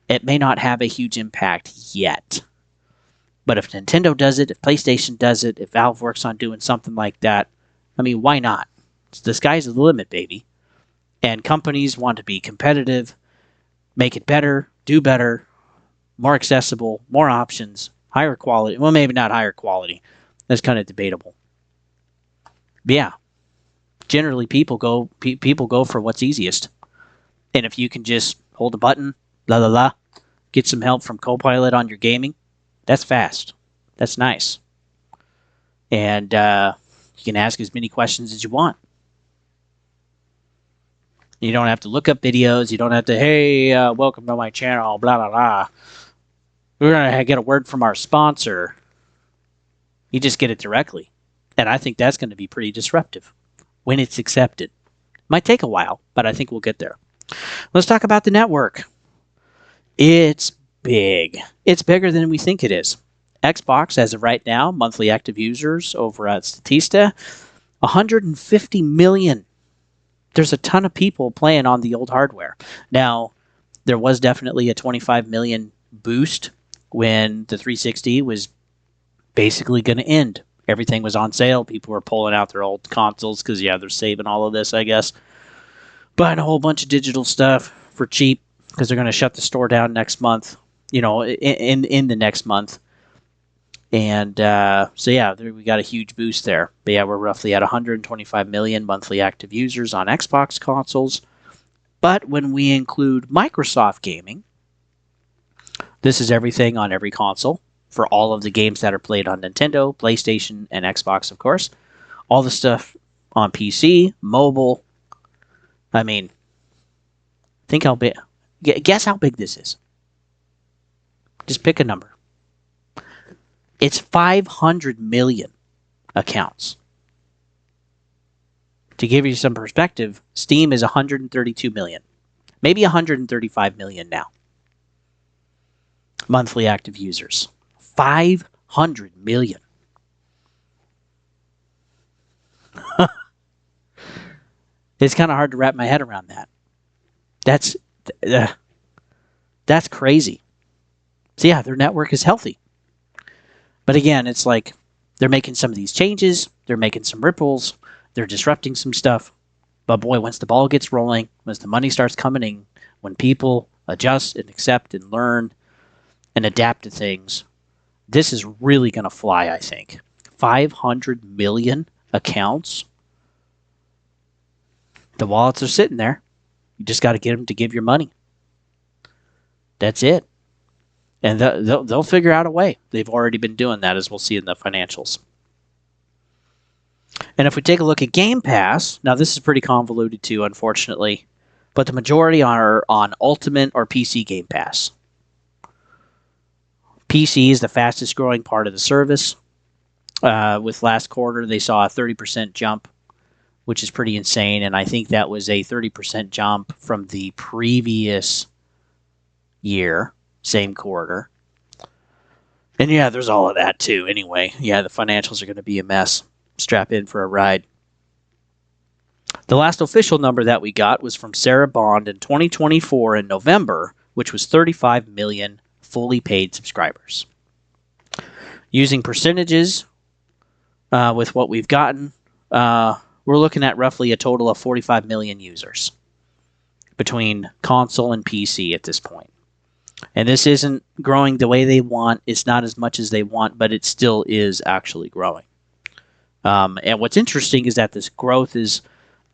it may not have a huge impact yet. But if Nintendo does it, if PlayStation does it, if Valve works on doing something like that, I mean, why not? The sky's the limit, baby. And companies want to be competitive, make it better, do better, more accessible, more options, higher quality. Well, maybe not higher quality. That's kind of debatable. But yeah, generally people go for what's easiest. And if you can just hold a button, get some help from Copilot on your gaming, that's fast. That's nice. And You can ask as many questions as you want. You don't have to look up videos. You don't have to, hey, welcome to my channel, blah, blah, blah. We're going to get a word from our sponsor. You just get it directly. And I think that's going to be pretty disruptive when it's accepted. Might take a while, but I think we'll get there. Let's talk about the network. It's big. It's bigger than we think it is. Xbox, as of right now, monthly active users over at Statista, 150 million. There's a ton of people playing on the old hardware. Now, there was definitely a 25 million boost when the 360 was basically going to end. Everything was on sale. People were pulling out their old consoles because, yeah, they're saving all of this, I guess. Buying a whole bunch of digital stuff for cheap because they're going to shut the store down next month, in the next month. And so, yeah, we got a huge boost there. But, yeah, we're roughly at 125 million monthly active users on Xbox consoles. But when we include Microsoft gaming, this is everything on every console for all of the games that are played on Nintendo, PlayStation, and Xbox, of course. All the stuff on PC, mobile. I mean, think how big. Guess how big this is. Just pick a number. It's 500 million accounts. To give you some perspective, Steam is 132 million. Maybe 135 million now. Monthly active users. 500 million. It's kind of hard to wrap my head around that. That's crazy. So yeah, their network is healthy. But again, it's like they're making some of these changes. They're making some ripples. They're disrupting some stuff. But boy, once the ball gets rolling, once the money starts coming in, when people adjust and accept and learn and adapt to things, this is really going to fly, I think. 500 million accounts. The wallets are sitting there. You just got to get them to give your money. That's it. And they'll figure out a way. They've already been doing that, as we'll see in the financials. And if we take a look at Game Pass, now this is pretty convoluted too, unfortunately, but the majority are on Ultimate or PC Game Pass. PC is the fastest growing part of the service. With last quarter, they saw a 30% jump, which is pretty insane. And I think that was a 30% jump from the previous year, same quarter. And yeah, there's all of that too. Anyway, yeah, the financials are going to be a mess. Strap in for a ride. The last official number that we got was from Sarah Bond in 2024 in November, which was 35 million fully paid subscribers. Using percentages with what we've gotten, we're looking at roughly a total of 45 million users between console and PC at this point. And this isn't growing the way they want. It's not as much as they want, but it still is actually growing. And what's interesting is that this growth is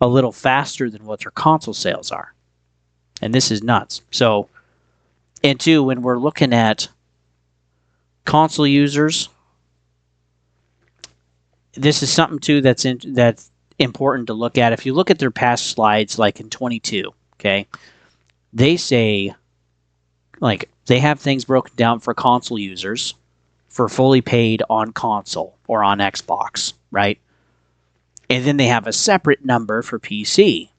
a little faster than what their console sales are. And this is nuts. So, and two, when we're looking at console users, this is something too that's important to look at. If you look at their past slides, like in 22, okay, they say, like, they have things broken down for console users for fully paid on console or on Xbox, right? And then they have a separate number for PC.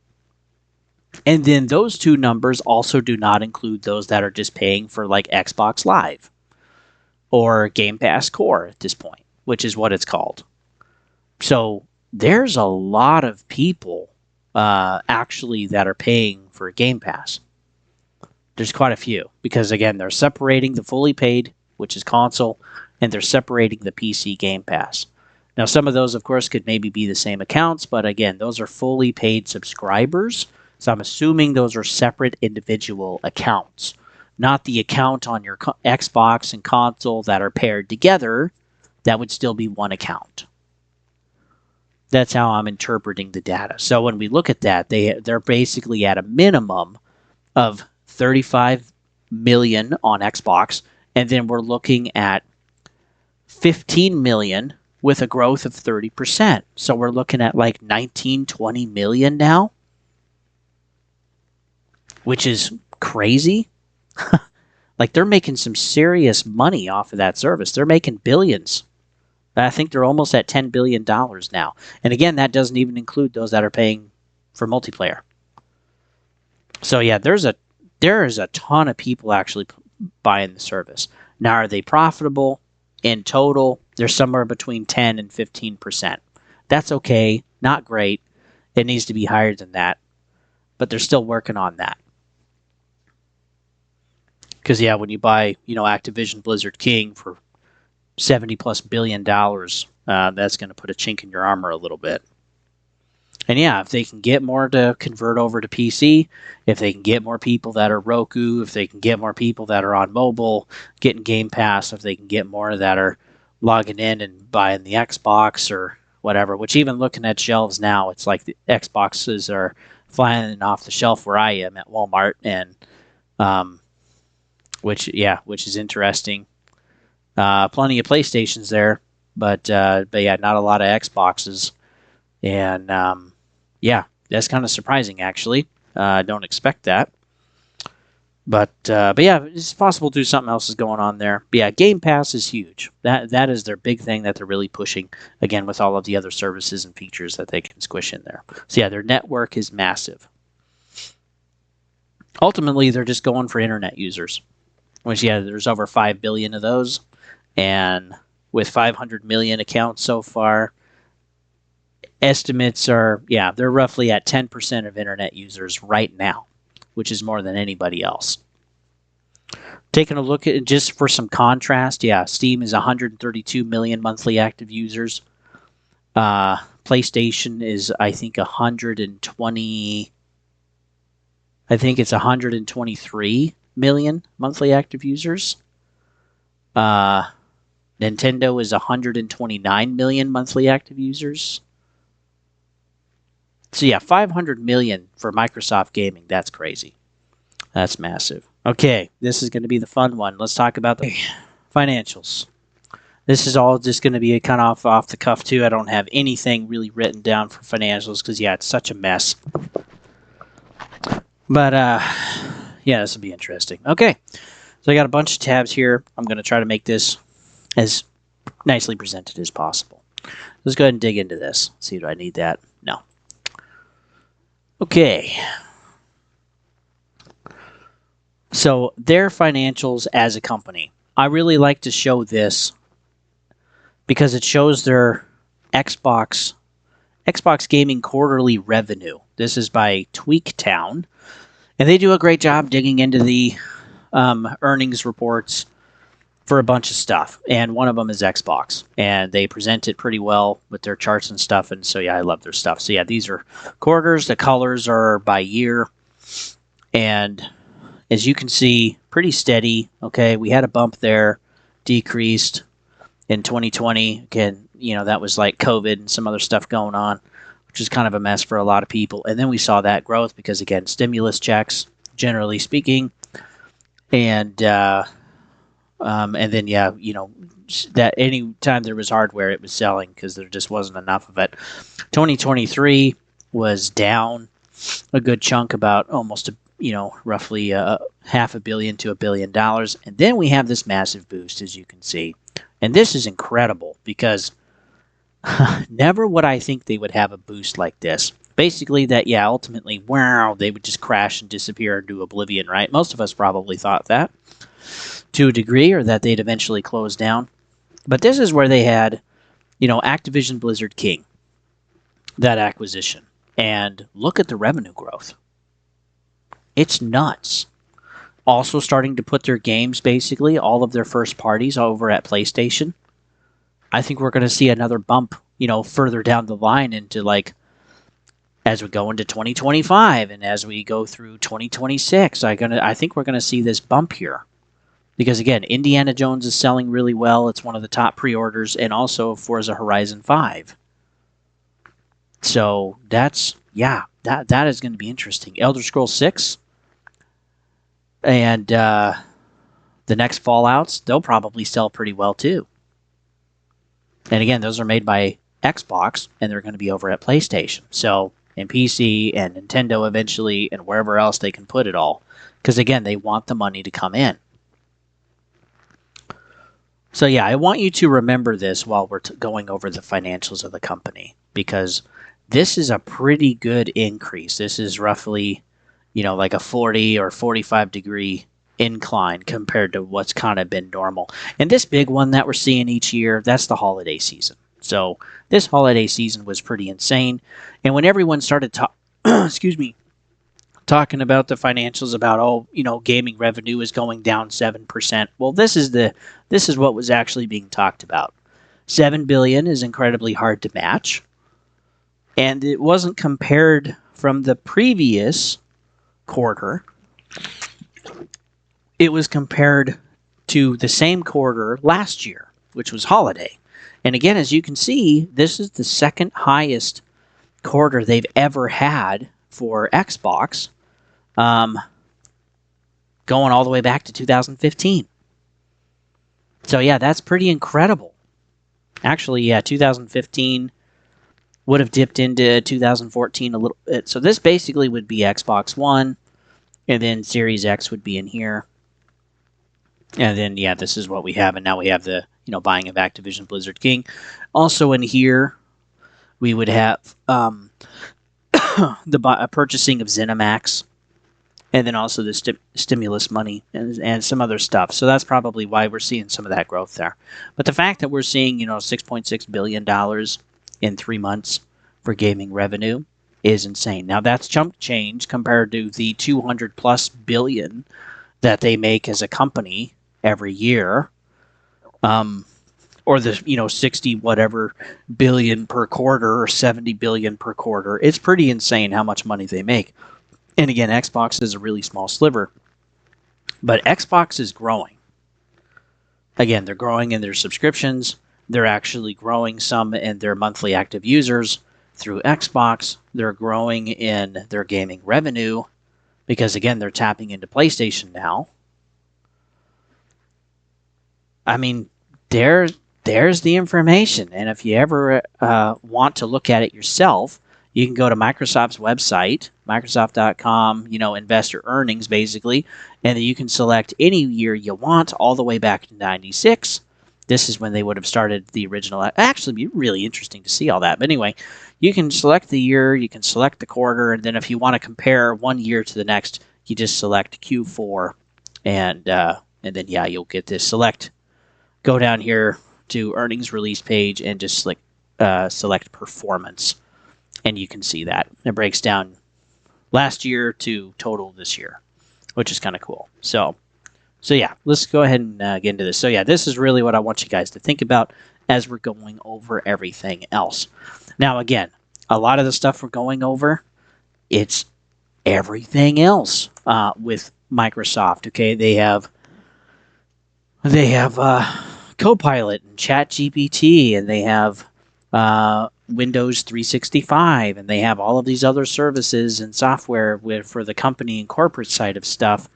And then those two numbers also do not include those that are just paying for like Xbox Live or Game Pass Core at this point, which is what it's called. So there's a lot of people actually that are paying for Game Pass. There's quite a few because, again, they're separating the fully paid, which is console, and they're separating the PC Game Pass. Now, some of those, of course, could maybe be the same accounts, but again, those are fully paid subscribers. So I'm assuming those are separate individual accounts, not the account on your Xbox and console that are paired together. That would still be one account. That's how I'm interpreting the data. So when we look at that, they're basically at a minimum of 35 million on Xbox, and then we're looking at 15 million with a growth of 30%. So we're looking at like 19, 20 million now, which is crazy. Like they're making some serious money off of that service. They're making billions. I think they're almost at $10 billion now. And again, that doesn't even include those that are paying for multiplayer. So yeah, there is a ton of people actually buying the service. Now, are they profitable? In total, they're somewhere between 10 and 15%. That's okay. Not great. It needs to be higher than that. But they're still working on that. Because, yeah, when you buy, Activision Blizzard King for $70+ billion, that's going to put a chink in your armor a little bit. And yeah, if they can get more to convert over to PC, if they can get more people that are Roku, if they can get more people that are on mobile, getting Game Pass, if they can get more that are logging in and buying the Xbox or whatever, which even looking at shelves now, it's like the Xboxes are flying off the shelf where I am at Walmart, and which is interesting. Plenty of PlayStations there, but yeah, not a lot of Xboxes. And yeah, that's kind of surprising, actually. Don't expect that. But yeah, it's possible to do something else is going on there. But yeah, Game Pass is huge. That is their big thing that they're really pushing, again, with all of the other services and features that they can squish in there. So yeah, their network is massive. Ultimately, they're just going for internet users, which, yeah, there's over 5 billion of those. And with 500 million accounts so far, estimates are, they're roughly at 10% of internet users right now, which is more than anybody else. Taking a look at it just for some contrast, Steam is 132 million monthly active users. PlayStation is, I think, 120. I think it's 123 million monthly active users. Nintendo is 129 million monthly active users. So yeah, 500 million for Microsoft Gaming. That's crazy. That's massive. Okay, this is going to be the fun one. Let's talk about the financials. This is all just going to be kind of off the cuff too. I don't have anything really written down for financials because, yeah, it's such a mess. But yeah, this will be interesting. Okay, so I got a bunch of tabs here. I'm going to try to make this as nicely presented as possible. Let's go ahead and dig into this. Let's see, do I need that? No. Okay. So their financials as a company. I really like to show this because it shows their Xbox Gaming quarterly revenue. This is by TweakTown, and they do a great job digging into the earnings reports for a bunch of stuff, and one of them is Xbox, and they present it pretty well with their charts and stuff, and so yeah, I love their stuff. So yeah, these are quarters. The colors are by year, and as you can see, pretty steady. Okay, we had a bump there, decreased in 2020. Again, that was like COVID and some other stuff going on, which is kind of a mess for a lot of people. And then we saw that growth because, again, stimulus checks, generally speaking, and then that any time there was hardware, it was selling because there just wasn't enough of it. 2023 was down a good chunk, about almost roughly $500 million to $1 billion. And then we have this massive boost, as you can see. And this is incredible because never would I think they would have a boost like this. Basically that, ultimately, they would just crash and disappear into oblivion, right? Most of us probably thought that to a degree, or that they'd eventually close down. But this is where they had, Activision Blizzard King, that acquisition. And look at the revenue growth. It's nuts. Also starting to put their games, basically, all of their first parties over at PlayStation. I think we're going to see another bump, further down the line into as we go into 2025 and as we go through 2026. I think we're going to see this bump here. Because, again, Indiana Jones is selling really well. It's one of the top pre-orders, and also Forza Horizon 5. So that is going to be interesting. Elder Scrolls 6 and the next Fallouts, they'll probably sell pretty well too. And again, those are made by Xbox, and they're going to be over at PlayStation. So, and PC and Nintendo eventually, and wherever else they can put it all. Because again, they want the money to come in. So yeah, I want you to remember this while we're going over the financials of the company, because this is a pretty good increase. This is roughly, like a 40 or 45 degree incline compared to what's kind of been normal. And this big one that we're seeing each year, that's the holiday season. So this holiday season was pretty insane. And when everyone started excuse me, talking about the financials about gaming revenue is going down 7%. Well, this is what was actually being talked about. 7 billion is incredibly hard to match. And it wasn't compared from the previous quarter. It was compared to the same quarter last year, which was holiday. And again, as you can see, this is the second highest quarter they've ever had for Xbox, going all the way back to 2015. So yeah, that's pretty incredible. Actually, yeah, 2015 would have dipped into 2014 a little bit. So this basically would be Xbox One, and then Series X would be in here. And then, yeah, this is what we have. And now we have the, buying of Activision Blizzard King. Also in here, we would have the purchasing of ZeniMax, and then also the stimulus money and some other stuff. So that's probably why we're seeing some of that growth there. But the fact that we're seeing, $6.6 billion in 3 months for gaming revenue is insane. Now, that's chump change compared to the 200+ billion that they make as a company every year, or the 60 whatever billion per quarter or 70 billion per quarter. It's pretty insane how much money they make. And again, Xbox is a really small sliver, but Xbox is growing. Again, they're growing in their subscriptions. They're actually growing some in their monthly active users through Xbox. They're growing in their gaming revenue because, again, they're tapping into PlayStation now. I mean, there's the information. And if you ever want to look at it yourself, you can go to Microsoft's website, Microsoft.com, investor earnings, basically, and then you can select any year you want all the way back to 96. This is when they would have started the original. Actually, it'd be really interesting to see all that. But anyway, you can select the year, you can select the quarter, and then if you want to compare one year to the next, you just select Q4, and then, yeah, you'll get this. Go down here to earnings release page and just select performance. And you can see that. It breaks down last year to total this year, which is kind of cool. So yeah, let's go ahead and get into this. So yeah, this is really what I want you guys to think about as we're going over everything else. Now, again, a lot of the stuff we're going over, it's everything else with Microsoft. Okay, they have Copilot and ChatGPT, and they have Windows 365, and they have all of these other services and software for the company and corporate side of stuff,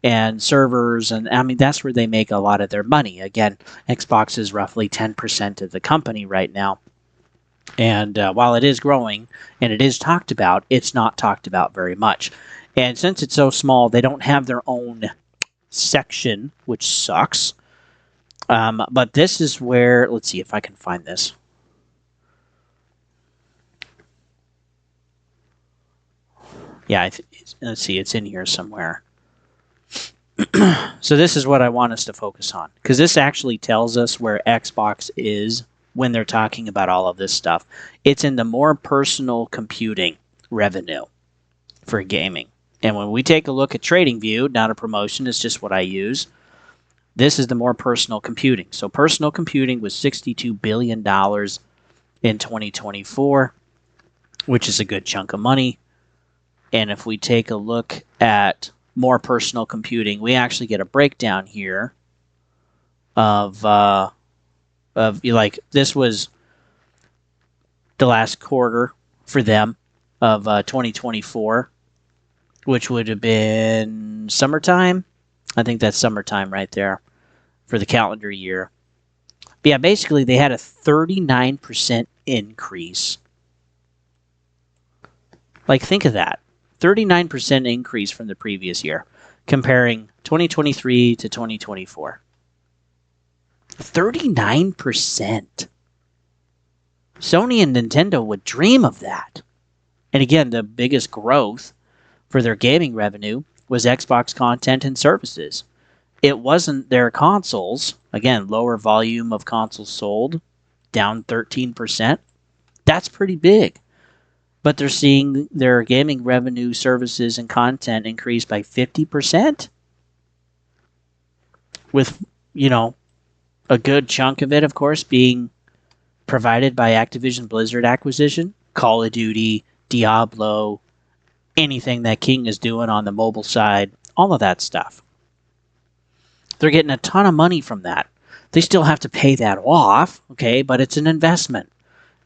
and servers, and I mean, that's where they make a lot of their money. Again, Xbox is roughly 10% of the company right now, and while it is growing and it is talked about, it's not talked about very much. And since it's so small, they don't have their own section, which sucks. But this is where, let's see if I can find this. Yeah, let's see, it's in here somewhere. So this is what I want us to focus on, because this actually tells us where Xbox is when they're talking about all of this stuff. It's in the more personal computing revenue for gaming. And when we take a look at TradingView, not a promotion, it's just what I use, this is the more personal computing. So personal computing was $62 billion in 2024, which is a good chunk of money. And if we take a look at more personal computing, we actually get a breakdown here of like, this was the last quarter for them of 2024, which would have been summertime. I think that's summertime right there for the calendar year. But yeah, basically they had a 39% increase. Like, think of that. 39% increase from the previous year, comparing 2023 to 2024. 39%. Sony and Nintendo would dream of that. And again, the biggest growth for their gaming revenue was Xbox content and services. It wasn't their consoles. Again, lower volume of consoles sold, down 13%. That's pretty big. But they're seeing their gaming revenue, services, and content increase by 50%. With, a good chunk of it, of course, being provided by Activision Blizzard acquisition, Call of Duty, Diablo, anything that King is doing on the mobile side, all of that stuff. They're getting a ton of money from that. They still have to pay that off, okay, but it's an investment.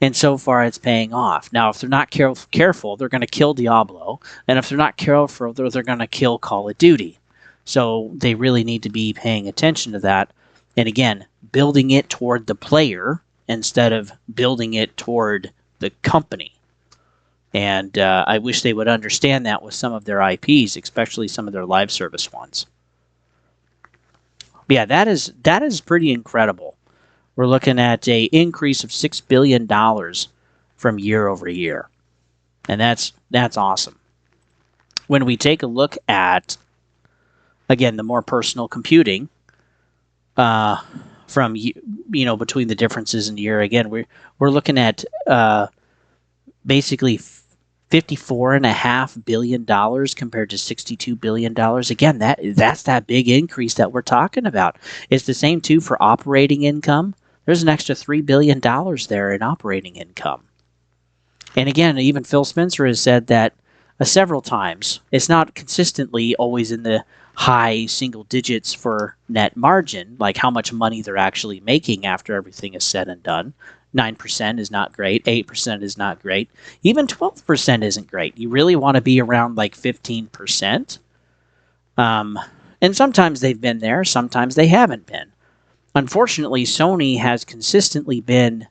And so far, it's paying off. Now, if they're not careful, they're going to kill Diablo. And if they're not careful, they're going to kill Call of Duty. So they really need to be paying attention to that. And again, building it toward the player instead of building it toward the company. And I wish they would understand that with some of their IPs, especially some of their live service ones. But yeah, that is pretty incredible. We're looking at an increase of $6 billion from year over year. And that's awesome. When we take a look at, again, the more personal computing, from, between the differences in the year, again, we're looking at basically $54.5 billion compared to $62 billion. Again, that's that big increase that we're talking about. It's the same, too, for operating income. There's an extra $3 billion there in operating income. And again, even Phil Spencer has said that several times. It's not consistently always in the high single digits for net margin, like how much money they're actually making after everything is said and done. 9% is not great. 8% is not great. Even 12% isn't great. You really want to be around like 15%. And sometimes they've been there. Sometimes they haven't been. Unfortunately, Sony has consistently been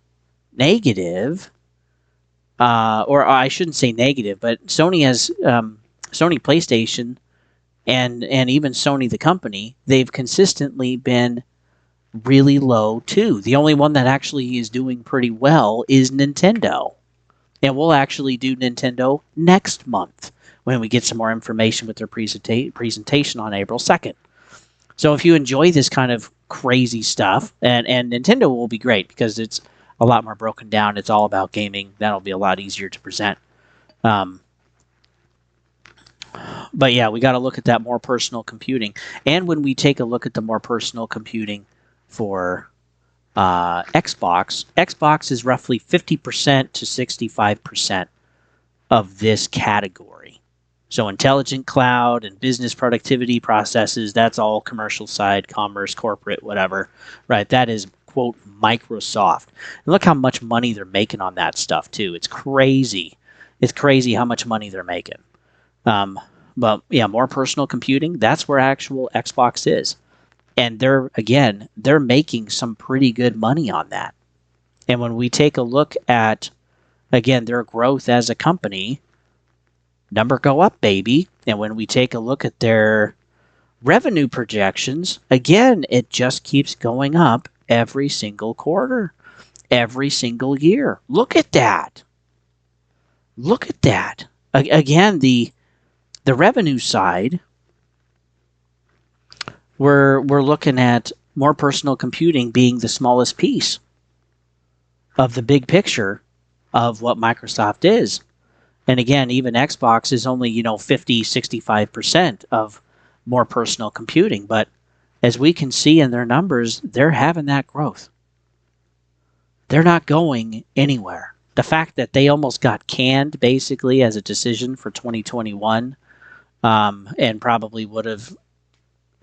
negative. Or I shouldn't say negative, but Sony has Sony PlayStation and even Sony the company, they've consistently been really low too. The only one that actually is doing pretty well is Nintendo. And we'll actually do Nintendo next month when we get some more information with their presentation on April 2nd. So if you enjoy this kind of crazy stuff, and Nintendo will be great because it's a lot more broken down. It's all about gaming. That'll be a lot easier to present. But yeah, we got to look at that more personal computing. And when we take a look at the more personal computing for Xbox is roughly 50% to 65% of this category. So intelligent cloud and business productivity processes, that's all commercial side, commerce, corporate, whatever, right? That is, quote, Microsoft. And look how much money they're making on that stuff, too. It's crazy. It's crazy how much money they're making. But yeah, more personal computing, that's where actual Xbox is. And they're making some pretty good money on that. And when we take a look at, again, their growth as a company, number go up, baby. And when we take a look at their revenue projections, again, it just keeps going up every single quarter, every single year. Look at that. Look at that. Again, the revenue side, we're looking at more personal computing being the smallest piece of the big picture of what Microsoft is. And again, even Xbox is only, 50, 65% of more personal computing. But as we can see in their numbers, they're having that growth. They're not going anywhere. The fact that they almost got canned, basically, as a decision for 2021, and probably would have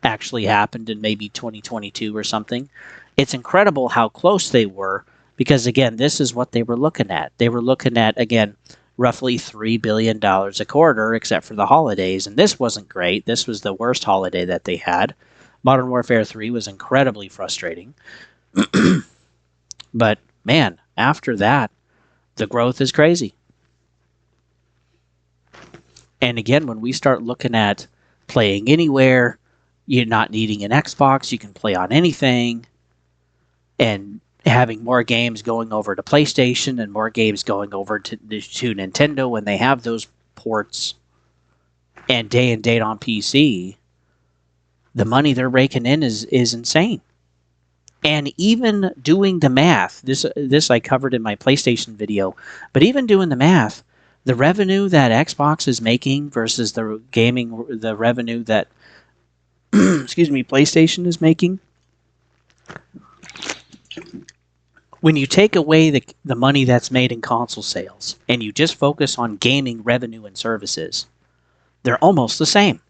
actually happened in maybe 2022 or something. It's incredible how close they were because, again, this is what they were looking at. They were looking at, again, roughly $3 billion a quarter, except for the holidays. And this wasn't great. This was the worst holiday that they had. Modern Warfare 3 was incredibly frustrating. But man, after that, the growth is crazy. And again, when we start looking at playing anywhere, you're not needing an Xbox, you can play on anything, and having more games going over to PlayStation and more games going over to Nintendo when they have those ports, and date on PC, the money they're raking in is insane. And even doing the math, this I covered in my PlayStation video, but even doing the math, the revenue that Xbox is making versus the revenue that PlayStation is making, when you take away the money that's made in console sales and you just focus on gaming revenue and services, they're almost the same.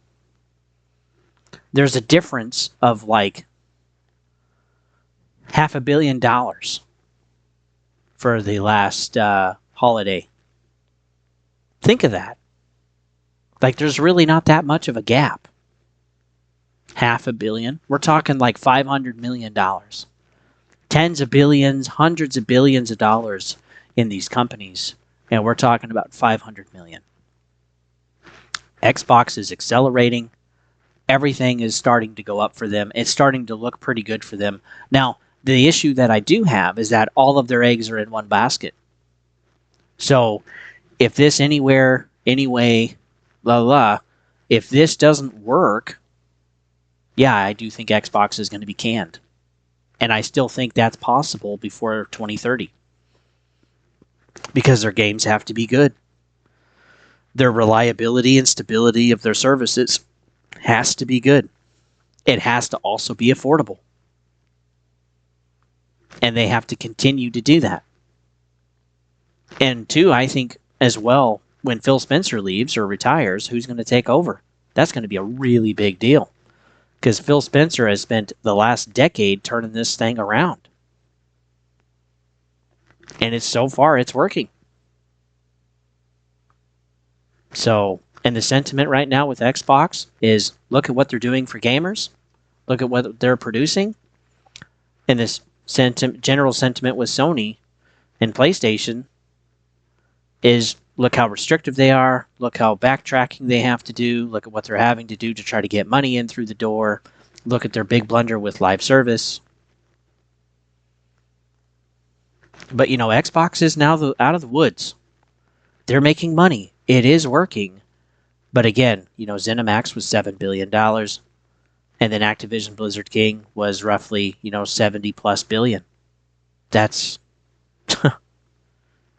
There's a difference of like $500 million for the last holiday. Think of that. Like, there's really not that much of a gap. $500 million. We're talking like $500 million. Tens of billions, hundreds of billions of dollars in these companies. And we're talking about $500 million. Xbox is accelerating. Everything is starting to go up for them. It's starting to look pretty good for them. Now, the issue that I do have is that all of their eggs are in one basket. So, if this anywhere, anyway, if this doesn't work, yeah, I do think Xbox is going to be canned. And I still think that's possible before 2030. Because their games have to be good. Their reliability and stability of their services has to be good. It has to also be affordable. And they have to continue to do that. And two, I think as well, when Phil Spencer leaves or retires, who's going to take over? That's going to be a really big deal. Because Phil Spencer has spent the last decade turning this thing around. And so far, it's working. So, and the sentiment right now with Xbox is, look at what they're doing for gamers. Look at what they're producing. And this general sentiment with Sony and PlayStation is, look how restrictive they are. Look how backtracking they have to do. Look at what they're having to do to try to get money in through the door. Look at their big blunder with live service. But, Xbox is now out of the woods. They're making money. It is working. But again, ZeniMax was $7 billion. And then Activision Blizzard King was roughly, 70 plus billion. That's,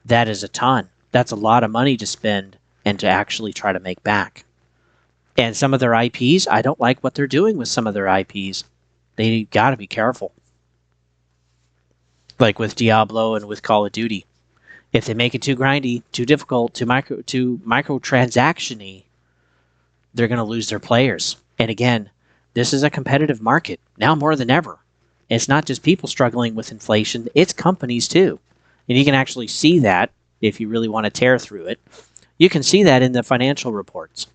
that is a ton. That's a lot of money to spend and to actually try to make back. And some of their IPs, I don't like what they're doing with some of their IPs. They got to be careful. Like with Diablo and with Call of Duty. If they make it too grindy, too difficult, too microtransaction-y, they're going to lose their players. And again, this is a competitive market, now more than ever. It's not just people struggling with inflation, it's companies too. And you can actually see that if you really want to tear through it. You can see that in the financial reports.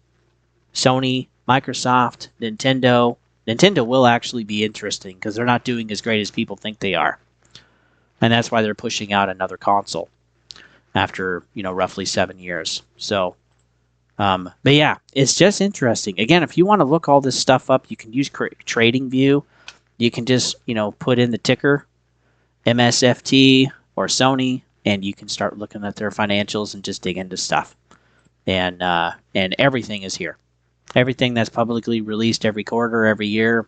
Sony, Microsoft, Nintendo. Nintendo will actually be interesting because they're not doing as great as people think they are. And that's why they're pushing out another console after, roughly 7 years. So, but yeah, it's just interesting. Again, if you want to look all this stuff up, you can use TradingView. You can just, put in the ticker, MSFT or Sony, and you can start looking at their financials and just dig into stuff. And everything is here. Everything that's publicly released every quarter, every year,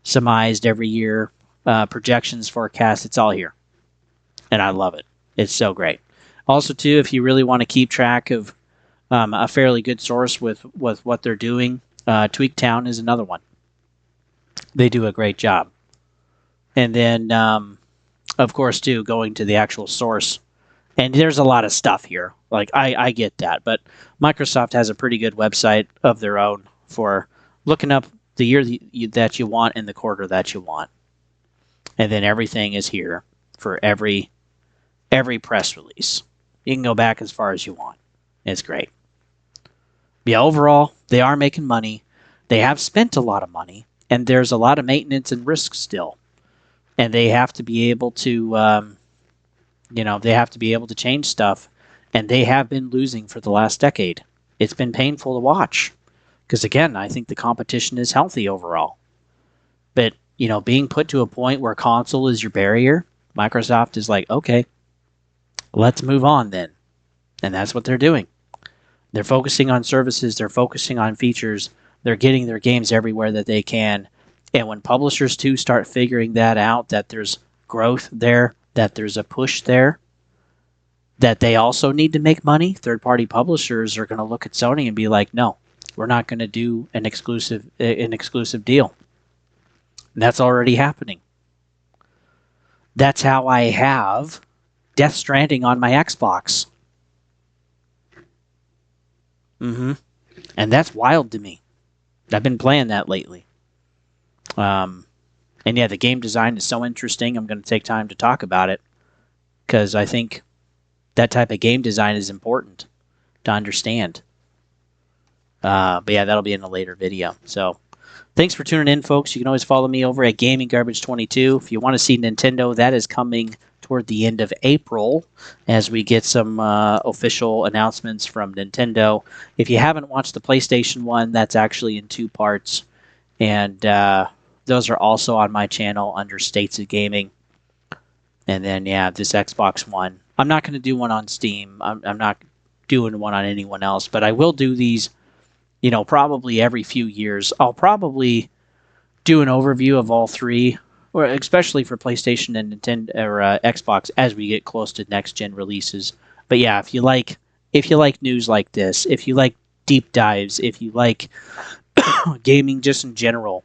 surmised every year, projections, forecasts, it's all here. And I love it. It's so great. Also, too, if you really want to keep track of a fairly good source with what they're doing, TweakTown is another one. They do a great job. And then, of course, too, going to the actual source. And there's a lot of stuff here. Like, I get that. But Microsoft has a pretty good website of their own for looking up the year that you want and the quarter that you want. And then everything is here for every press release. You can go back as far as you want. It's great. Yeah, overall, they are making money. They have spent a lot of money. And there's a lot of maintenance and risk still. And they have to be able to They have to be able to change stuff, and they have been losing for the last decade. It's been painful to watch because, again, I think the competition is healthy overall. But, being put to a point where console is your barrier, Microsoft is like, okay, let's move on then. And that's what they're doing. They're focusing on services, they're focusing on features, they're getting their games everywhere that they can. And when publishers too start figuring that out, that there's growth there, that there's a push there, that they also need to make money, third-party publishers are going to look at Sony and be like, no, we're not going to do an exclusive deal. And that's already happening. That's how I have Death Stranding on my Xbox. And that's wild to me. I've been playing that lately. And yeah, the game design is so interesting. I'm going to take time to talk about it because I think that type of game design is important to understand. But yeah, that'll be in a later video. So thanks for tuning in, folks. You can always follow me over at Gaming Garbage 22. If you want to see Nintendo, that is coming toward the end of April as we get some official announcements from Nintendo. If you haven't watched the PlayStation one, that's actually in 2 parts. And those are also on my channel under States of Gaming. And then, yeah, this Xbox One. I'm not going to do one on Steam. I'm not doing one on anyone else. But I will do these, probably every few years. I'll probably do an overview of all 3, or especially for PlayStation and Nintendo or Xbox as we get close to next-gen releases. But yeah, if you like news like this, if you like deep dives, if you like gaming just in general,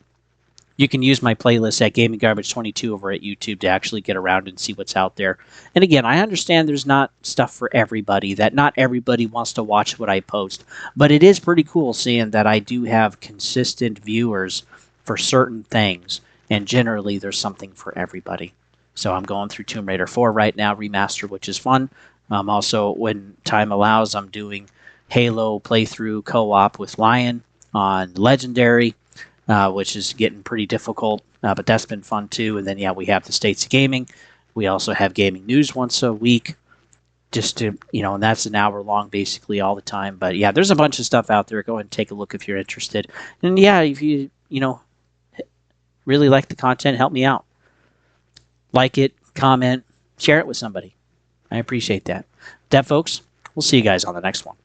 you can use my playlist at Gaming Garbage 22 over at YouTube to actually get around and see what's out there. And again, I understand there's not stuff for everybody, that not everybody wants to watch what I post, but it is pretty cool seeing that I do have consistent viewers for certain things, and generally there's something for everybody. So I'm going through Tomb Raider 4 right now, remastered, which is fun. Also, when time allows, I'm doing Halo playthrough co-op with Lion on Legendary, which is getting pretty difficult, but that's been fun too. And then, yeah, we have the States of Gaming. We also have gaming news once a week, just to, and that's an hour long basically all the time. But yeah, there's a bunch of stuff out there. Go ahead and take a look if you're interested. And yeah, if you, really like the content, help me out. Like it, comment, share it with somebody. I appreciate that. Folks, we'll see you guys on the next one.